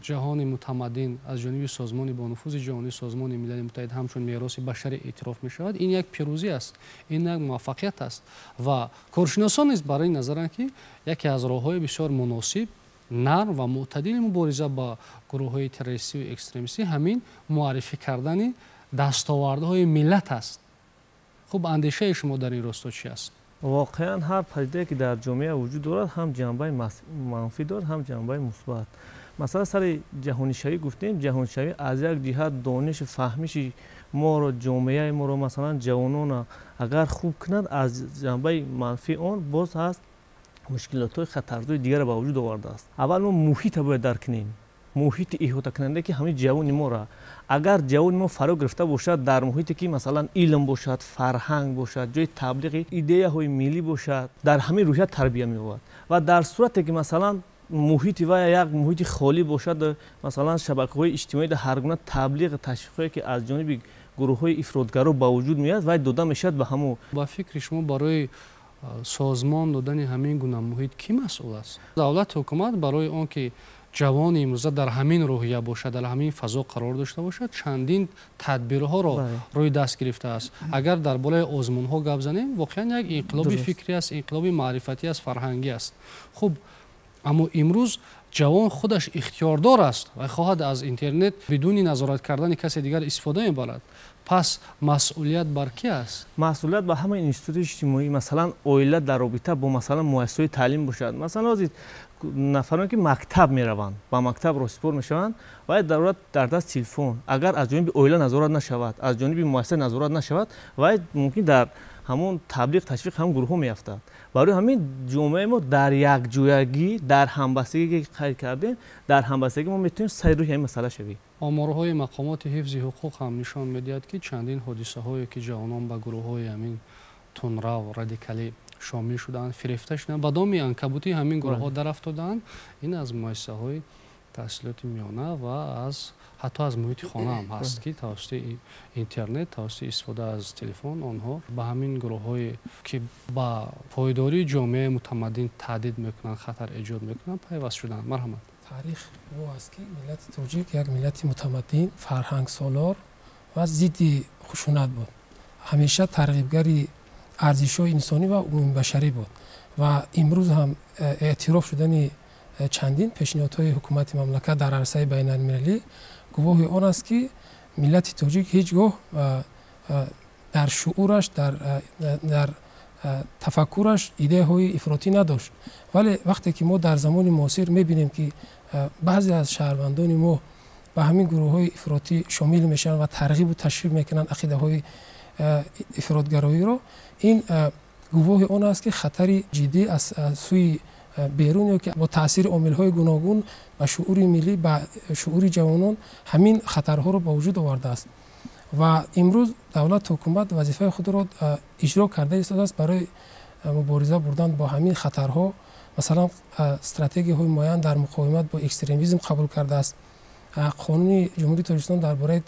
جهان متمدن از جانب سازمان با نفوذ جهانی سازمان ملل متحد همچون میراث بشر اعتراف می شود، این یک پیروزی است، این یک موفقیت است و کارشناسان نیز برای نظرند که یکی از راه‌های بسیار مناسب نرم و معتدل مبارزه با گروه‌های تروریستی و اکستریمیستی همین معرفی کردن دستاوردهای ملت است. خب اندیشه شما در این راستا چی است؟ واقعا هر پدیده که در جامعه وجود دارد هم جنبه منفی دارد هم جنبه مثبت. مثلا سر جهانی شوی گفتیم، جهانی شوی از یک جهت دانش فهمیش ما رو جامعه ما رو مثلا جوانان اگر خوب کنند، از جنبه منفی آن باز هست مشکلات های خطرناک دیگر به وجود آورده است. اول ما محیط باید درک کنیم، محیط احاطه کننده که همین جوان ما را اگر جوان ما فرا گرفته باشد در محیطی که مثلا علم باشد، فرهنگ باشد، جای تبلیغ ایده های ملی باشد، در همین روحیت تربیت می‌یابد و در صورتی که مثلا محیط و یک محیط خالی باشد، مثلا شبکه‌های اجتماعی در هر گونه تبلیغ تشویقی که از جانب گروه‌های افراطگرا با وجود میاد و داده میشد به همو. با فکر شما برای سازمان دادن همین گونه محیط کی مسئول است؟ دولت حکومت برای آن که جوان امروزه در همین روحیه باشد، در همین فضا قرار داشته باشد، چندین تدبیرها را روی دست گرفته است. اگر در بالای آزمون‌ها گپ زنیم، واقعا یک انقلاب فکری است، انقلاب معرفتی است، فرهنگی است. خب اما امروز جوان خودش اختیاردار است و خواهد از اینترنت بدون نظارت کردن کسی دیگر استفاده می‌برد. پس مسئولیت بر کی است؟ مسئولیت به همه اینستیتوت اجتماعی، مثلا اویله در رابطه با مثلا مؤسسه تعلیم باشد. مثلا از نفرانی که مکتب میروند با مکتب رسپور میشوند و ضرورت در دست تلفن اگر از جانب اویله نظارت نشود، از جانب مؤسسه نظارت نشود و ممکن در همون تبلیغ تشویق هم گروه ها میافتد. برای همین جامعه ما در یک جویگی در همبستگی که خیر کردیم، در همبستگی ما میتونیم سیر روی این مسئله شویم. آمارهای مقامات حفظ حقوق هم نشان میدهد که چندین حادثه هایی که جوانان به گروه های همین تندرو و رادیکالی شامل شدند، فریفته شدند، به دام عنکبوتی همین گروه ها در افتادند. این از مؤسسه های تحصیلات میانه و از حتی از محیط خانه هم هست که توسط اینترنت، توسط استفاده از تلفن آنها به همین گروه های که با پایداری جامعه متمدن تهدید میکنند، خطر ایجاد میکنند، پیوست شدند. مرحمت. تاریخ او است که ملت تاجیک یک ملت متمدن، فرهنگ سالار و ضد خشونت بود. همیشه ترغیبگری ارزش‌های انسانی و عمومی بشری بود و امروز هم اعتراف شدن چندین پیشنهادهای حکومت مملکت در عرصه بین‌المللی گواه آن است که ملت تاجیک هیچگاه در شعورش، در تفکرش ایده های افراطی نداشت. ولی وقتی که ما در زمان معاصر می‌بینیم که بعضی از شهروندان ما به همین گروه های افراطی شامل میشن و ترغیب و تشویق میکنن عقیده های افراطگرایی رو، این گواه آن است که خطری جدی از سوی بیرون یا که با تاثیر عامل‌های گوناگون به شعور ملی، به شعور جوانان همین خطرها رو به وجود آورده است و امروز دولت حکومت وظیفه خود را اجرا کرده ایستاده است برای مبارزه بردن با همین خطرها. مثلا استراتژی های معین در مقاومت با اکستریمیسم قبول کرده است. قانون جمهوری تاجیکستان درباره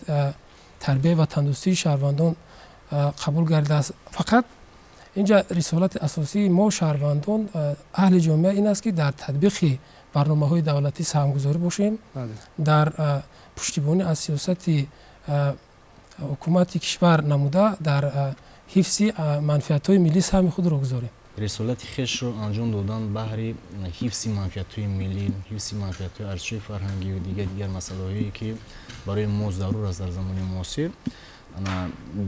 تربیت و تندرستی شهروندان قبول کرده است. فقط اینجا رسالت اساسی ما شهروندان اهل جامعه این است که در تطبیق برنامه‌های دولتی سهمگذاری باشیم، در پشتیبانی از سیاست حکومت کشور نموده در حفظ منفعت‌های ملی سهم خود را گذاریم. رسالت خویش رو انجام دادن بهر حفظ منفعت‌های ملی، حفظ منفعت‌های ارزش‌های فرهنگی و دیگر مسائلی که برای ما ضرور است در زمان معاصر.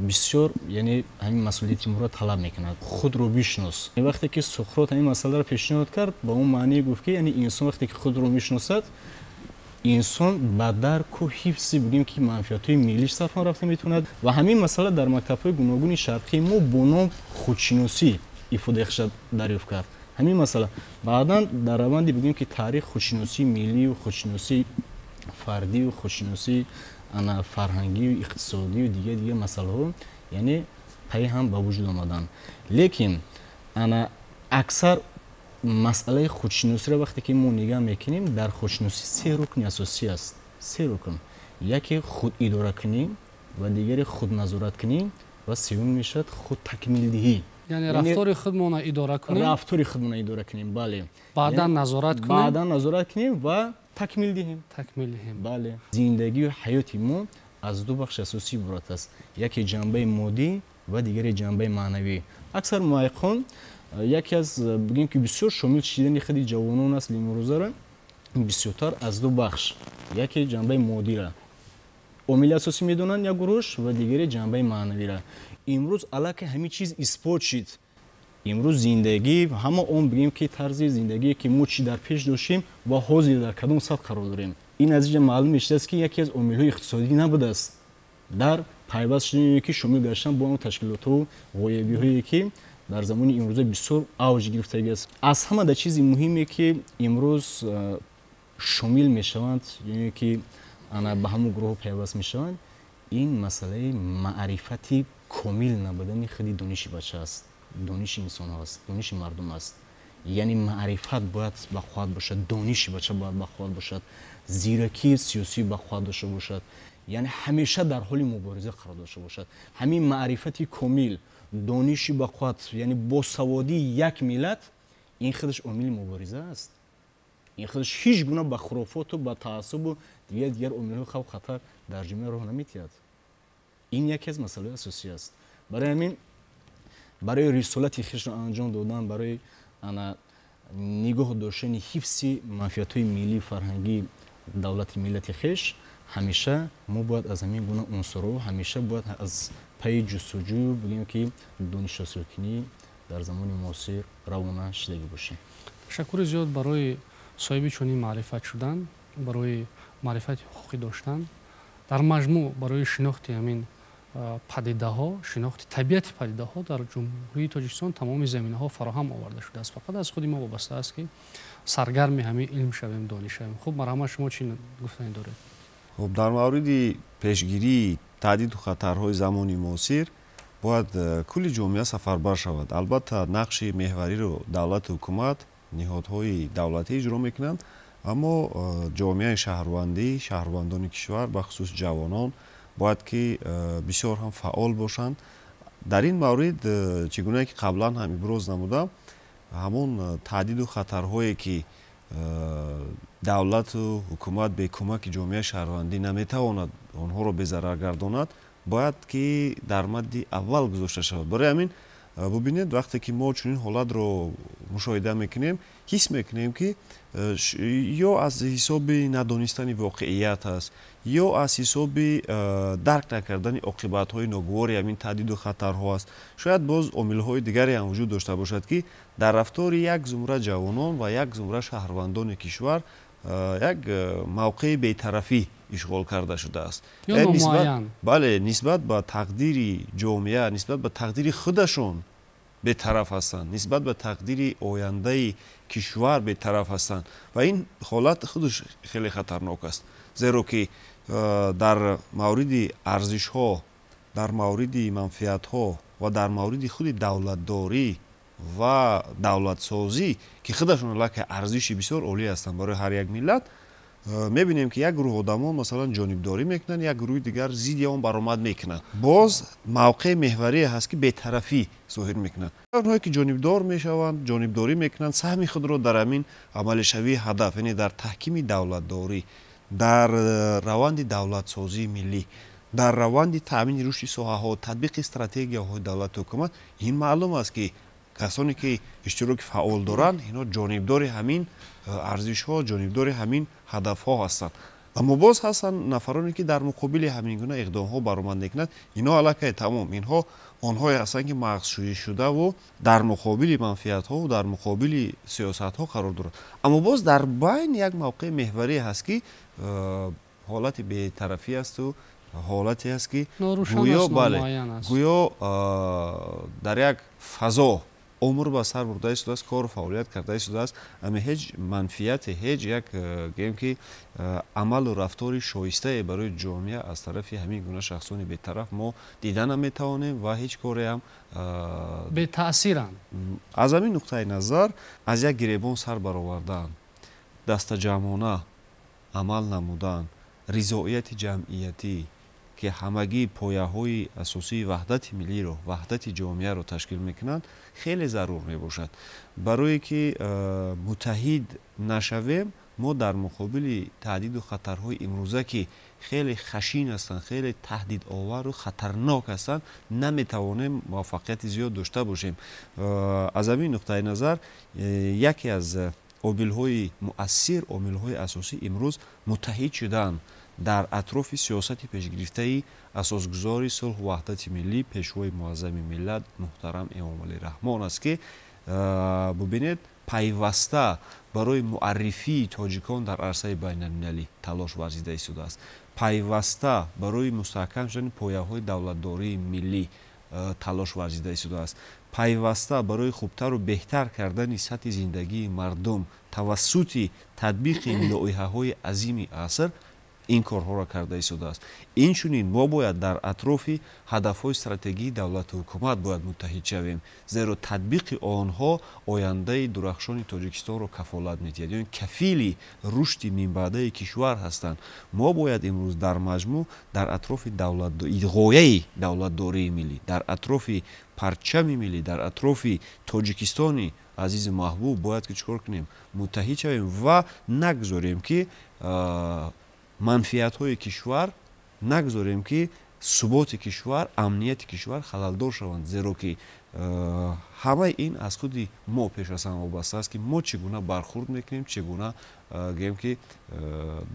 بسیار یعنی همین مسئولیت ما را طلب میکند. خود رو بشناس. وقتی که سقراط این مسئله را پیشنهاد کرد با اون معنی گفت که یعنی انسان وقتی که خود رو میشناسد، انسان به درک و حفظ بگیم که منفعت‌های ملیش صرفا رفته میتوند و همین مسئله در مکتب‌های گوناگون شرقی ما با نام خودشناسی ifade شد دریافت کرد. همین مسئله بعداً در روندی بگیم که تاریخ خودشناسی ملی و خودشناسی فردی و خودشناسی انا فرهنگی و اقتصادی و دیگه مسائل ها یعنی پای هم به وجود آمدن. لیکن انا اکثر مسئله خودشناسی را وقتی که ما نگاه میکنیم در خودشناسی سه رکن اساسی است. سه رکن. یکی خود اداره کنی و دیگری خود نظارت کنی و سوم میشد خود تکمیل دهی. یعنی رفتار خودمون اداره کنیم، رفتار خودمون اداره کنیم، بله، بعدا نظارت کنیم، بعدا نظارت کنیم و تکمیل دهیم. بله. زندگی و حیات ما از دو بخش اساسی عبارت است، یکی جنبه مادی و دیگری جنبه معنوی. اکثر محققان یکی از بگیم که بسیار شامل شدن خود جوانان است امروزه را بسیارتر از دو بخش، یکی جنبه مادی را عامل اساسی میدونن یک گروهش و دیگری جنبه معنوی را. امروز علاقه همه چیز اثبات شد. امروز زندگی همه اون بگیم که طرز زندگی که ما چی در پیش داشتیم و حاضر در کدام سطح قرار داریم. این از اینجا معلوم میشه که یکی از عامل‌های اقتصادی نبوده است در پیوست شدن که شامل گشتن با اون تشکیلات و غایبی‌هایی که در زمان امروز بسیار اوج گرفتگی است. از همه در چیزی مهمی که امروز شامل میشوند، یعنی که انا به همون گروه پیوست میشوند، این مسئله معرفتی کامل نبودن خود دانش بچه است، دانش انسان است، دانش مردم است. یعنی معرفت باید با خود باشد، دانش بچه باید با خود باشد، زیرکی سیاسی با خود داشته باشد، یعنی همیشه در حال مبارزه قرار داشته باشد. همین معرفتی کامل، دانشی با خود، یعنی با سوادی یک ملت، این خودش عامل مبارزه است. این خودش هیچ گونه با خرافات و با تعصب و دیگر عامل خوف خطر در جامعه راه نمی‌دهد. این یکی از مسائل اساسی است. برای همین برای رسالتی خویش را انجام دادن، برای نگاه داشتن حفظ منفعت‌های ملی فرهنگی دولت ملت خویش، همیشه ما باید از همین گونه عنصرها همیشه باید از پی جستجو بگیم که دانش حاصل‌کنی در زمان معاصر روانه شدگی باشیم. تشکر زیاد برای صاحب چنین معرفت شدن، برای معرفت حقوقی داشتن، در مجموع برای شناخت همین پدیده ها، شناخت طبیعت پدیده ها در جمهوری تاجیکستان تمام زمینه ها فراهم آورده شده است. فقط از خود ما وابسته است که سرگرم همین علم شویم، دانش شویم. خب مرحمت شما چی گفتنی دارید؟ خب در مورد پیشگیری تهدید و خطرهای زمانی معاصر باید کل جامعه سفربر شود. البته نقش محوری رو دولت و حکومت، نهادهای دولتی اجرا میکنند، اما جامعه شهروندان کشور به خصوص جوانان باید که بسیار هم فعال باشند. در این مورد چگونه که قبلا هم ابراز نمودم، همون تهدید و خطرهایی که دولت و حکومت به کمک جامعه شهروندی نمیتواند آنها را به ضرر گرداند، باید که در مد اول گذاشته شود. برای همین ببینید وقتی که ما چنین حالت رو مشاهده میکنیم، حس میکنیم که یا از حساب ندانستن واقعیت است، یا از حساب درک نکردن عاقبت های ناگوار همین تهدید و خطرها است. شاید باز عامل های دیگری هم وجود داشته باشد که در رفتار یک زمره جوانان و یک زمره شهروندان کشور یک موقع بی‌طرفی اشغال کرده شده است. نسبت به تقدیر جامعه، نسبت به تقدیر خودشون بی‌طرف هستند، نسبت به تقدیر آینده کشور بی‌طرف هستند و این حالت خودش خیلی خطرناک است. زیرا که در مورد ارزش ها، در مورد منفعت ها و در مورد خود دولتداری و دولت سازی که خودشون علاقه ارزشی بسیار عالی هستند برای هر یک ملت، میبینیم که یک گروه آدمان مثلا جانبداری میکنن، یک گروه دیگر ضد اون برآمد میکنن. باز موقع محوری هست که بی‌طرفی ظاهر میکنن. اونهایی که جانبدار میشوند، جانبداری میکنن، سهم خود را در همین عمل شوی هدف، یعنی در تحکیم دولتداری، در روند دولت سازی ملی، در روند تامین رشد ساحه‌ها، تطبیق استراتژی‌های دولت و حکومت، این معلوم است که کسانی که اشتراک فعال دارند اینا جانبدار همین ارزش‌ها، جانبدار همین هدف‌ها هستند. اما باز هستند نفرانی که در مقابل همین گونه اقدام‌ها برآمد می‌کنند، اینا علاقه تمام اینها آنهایی هستند که مغزشویی شده و در مقابل منفعت‌ها و در مقابل سیاست‌ها قرار دارند. اما باز در بین یک موقع محوری هست که حالت بی‌طرفی است و حالتی است که گویا در یک فضا عمر به سر برده شده است، کار و فعالیت کرده شده است، اما هیچ منفعت، هیچ یک گیم که عمل و رفتار شایسته برای جامعه از طرف همین گونه شخصان بی‌طرف ما دیدن نمیتوانیم و هیچ کاری هم به تاثیرند. از همین نقطه نظر از یک گریبان سر برآوردن، دست جمعانه عمل نمودن، رضایت جمعیتی ки ҳамагӣ пояҳои асосии ваҳдати миллиро, ваҳдати ҷомеаро ташкил мекунанд, хеле зарур мебошад. Барое ки муттаҳид нашавем, мо дар муқобили таҳдиду хатарҳои имрӯза ки хеле хашин ҳастанд, хеле таҳдидовару хатарнок ҳастанд, наметавонем муваффақияти зиёд дошта бошем. аз ҳамин нуқтаи назар яке аз омилҳои муассир, омилҳои асосӣ имрӯз муттаҳид шудан дар атрофи сиёсати пешгирифтаи асосгузори сулҳу ваҳдати миллӣ, пешвои муаззами миллат муҳтарам Эмомалӣ Раҳмон аст ки бубинед пайваста барои муаррифии тоҷикон дар арсаи байналмилалӣ талош варзида истодааст. Пайваста барои мустаҳкам шудани пояҳои давлатдории миллӣ талош варзида истодааст. Пайваста барои хубтару беҳтар кардани сатҳи зиндагии мардум тавассути татбиқи лоиҳаҳои азими аср ин корҳоро карда истодааст. Инчунин мо бояд дар атрофи ҳадафҳои стратегии давлату ҳукумат бояд муттаҳид шавем, зеро татбиқи онҳо ояндаи дурахшони Тоҷикистонро кафолат медиҳад, ёни кафили рушди минбаъдаи кишвар ҳастанд. Мо бояд имрӯз дар маҷмӯъ дар атрофи ғояи давлатдории миллӣ, дар атрофи парчами миллӣ, дар атрофи Тоҷикистони азизи маҳбуб бояд ки чикор кунем, муттаҳид шавем ва нагзорем ки манфиатҳои кишвар, нагзорем ки суботи кишвар, амнияти кишвар халалдор шаванд, зеро ки ҳамаи ин аз худи мо пеш аз ҳама вобаста аст ки мо чӣ гуна бархурд мекунем, чӣ гуна гӯем ки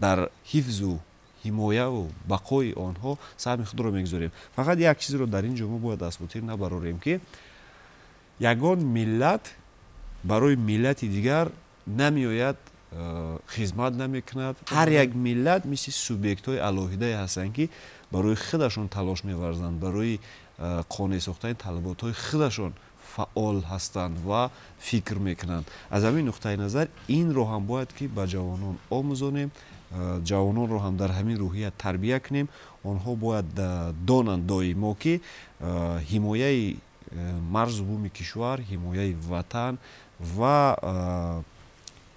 дар ҳифзу ҳимояву бақои онҳо саҳми худро мегузорем. Фақат як чизро дар ин ҷо мо бояд аз хотир набарорем ки ягон миллат барои миллати дигар намеояд хизмат намекунад. Ҳар як миллат мисли субъектҳои алоҳидае ҳастанд ки барои худашон талош меварзанд, барои қонеъ сохтани талаботҳои худашон фаъол ҳастанд ва фикр мекунанд. Аз ҳамин нуқтаи назар инро ҳам бояд ки ба ҷавонон омӯзонем, ҷавононро ҳам дар ҳамин рӯҳия тарбия кунем. Онҳо бояд донанд доимо ки ҳимояи марзу буми кишвар, ҳимояи ватан ва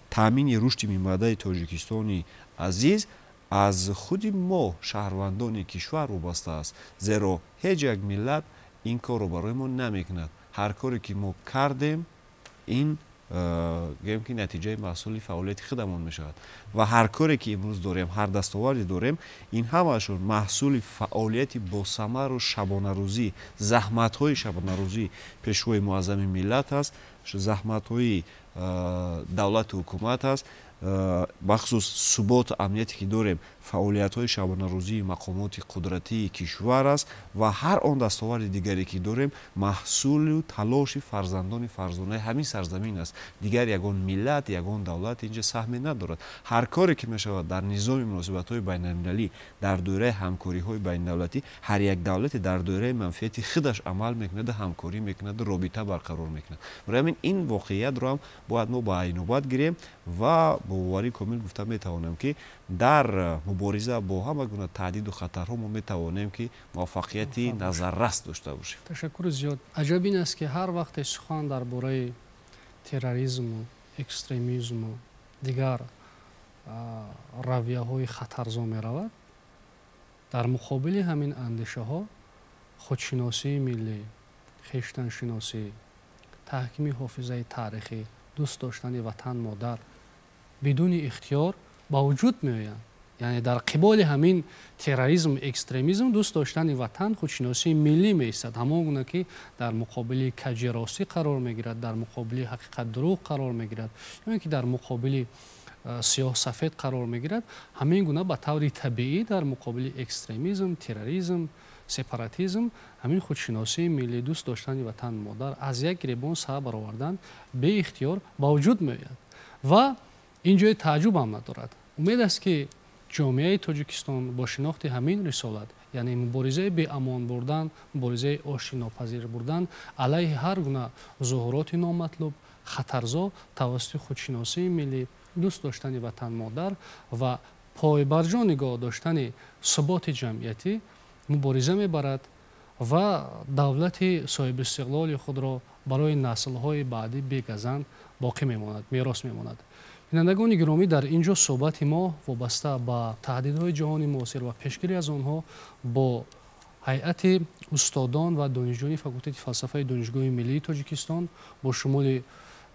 таъмини рушди минбаъдаи Тоҷикистони азиз аз худи мо шаҳрвандони кишвар вобаста аст, зеро ҳеҷ як миллат ин корро барои мо намекунад. Ҳар коре ки мо кардем, ин гӯем ки натиҷаи маҳсули фаъолияти худамон мешавад. Ва ҳар коре ки имрӯз дорем, ҳар дастоварде дорем, ин ҳамаашон маҳсули фаъолияти босамару шабонарӯзӣ, заҳматҳои шабонарӯзии пешвои муаззами миллат аст, заҳматҳои давлату ҳукумат аст, бахусус суботу амнияте ки дорем, фаъолиятҳои шабонарӯзии мақомоти қудратии кишвар аст ва ҳар он дастоварди дигаре ки дорем маҳсулу талоши фарзандони фарзонаи ҳамин сарзамин аст. Дигар ягон миллат, ягон давлат инҷа саҳме надорад. Ҳар коре ки мешавад дар низоми муносибатҳои байналмилалӣ, дар доираи ҳамкориҳои байналдавлатӣ, ҳар як давлате дар доираи манфиати худаш амал мекунаду ҳамкорӣ мекунаду робита барқарор мекунад. Барои ҳамин ин воқеиятро ҳам бояд мо ба айнобат гирем ва бо боварии комил гуфта метавонам ки дар мубориза бо ҳама гуна таҳдиду хатарҳо мо метавонем ки муваффақияти назаррас дошта бошем. Ташаккури зиёд. Аҷаб ин аст ки ҳар вақте сухан дар бораи терроризму, экстремизму, дигар равияҳои хатарзо меравад, дар муқобили ҳамин андешаҳо худшиносии миллӣ, хештаншиносӣ, таҳкими ҳофизаи таърихӣ, дӯст доштани ватан модар бидуни ихтиёр ба вуҷуд меоянд. яъне дар қиболи ҳамин терроризм, экстремизм дӯст доштани ватан, худшиносии миллӣ меистад. ҳамон гуна ки дар муқобили каҷиростӣ қарор мегирад, дар муқобили ҳақиқатдурӯғ қарор мегирад, ё ки дар муқобили сиёҳсафед қарор мегирад, ҳамин гуна ба таври табиӣ дар муқобили экстремизм, терроризм, сепаратизм ҳамин худшиносии миллӣ, дӯст доштани ватан модар аз як гиребон сар баровардан беихтиёр ба вуҷуд меояд ва ин ҷои тааҷҷубам надорад. умед аст ки ҷомеаи Тоҷикистон бо шинохти ҳамин рисолат, яъне муборизаи беамон бурдан, муборизаи ошинопазир бурдан алайҳи ҳар гуна зуҳуроти номатлуб, хатарзо тавассути худшиносии миллӣ, дӯст доштани ватан модар ва пойбарҷо нигоҳ доштани суботи ҷамъиятӣ мубориза мебарад ва давлати соҳибистиқлоли худро барои наслҳои баъдӣ бегазанд боқӣ мемонад, мерос мемонад. бинандагони гиромӣ, дар ин ҷо суҳбати мо вобаста ба таҳдидҳои ҷаҳони муосир ва пешгирӣ аз онҳо бо ҳайати устодон ва донишҷӯёни факултети фалсафаи донишгоҳи миллии Тоҷикистон бо шумоли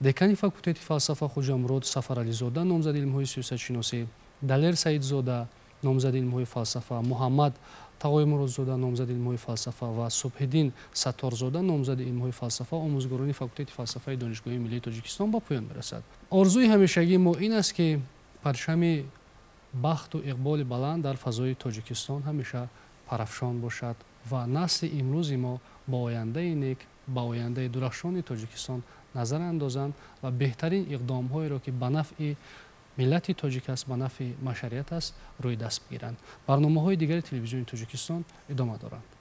декани факултети фалсафа Хоҷамурод Сафарализода, номзади илмҳои сиёсатшиносӣ, Далер Саидзода, номзади илмҳои фалсафа, Муҳаммад Тағоимуродзода, номзади илмҳои фалсафа ва Субҳиддин Сатторзода, номзади илмҳои фалсафа, омӯзгорони факултети фалсафаи донишгоҳи миллии Тоҷикистон ба поён мерасад. Орзуи ҳамешагии мо ин аст, ки парчами бахту иқболи баланд дар фазои Тоҷикистон ҳамеша парафшон бошад ва насли имрӯзи мо ба ояндаи нек, ба ояндаи дурахшони Тоҷикистон назар андозанд ва беҳтарин иқдомҳоеро, ки ба нафъи миллати тоҷик аст, ба нафъи машариат аст, рӯй даст бигиранд. барномаҳои дигари телевизиони Тоҷикистон идома доранд.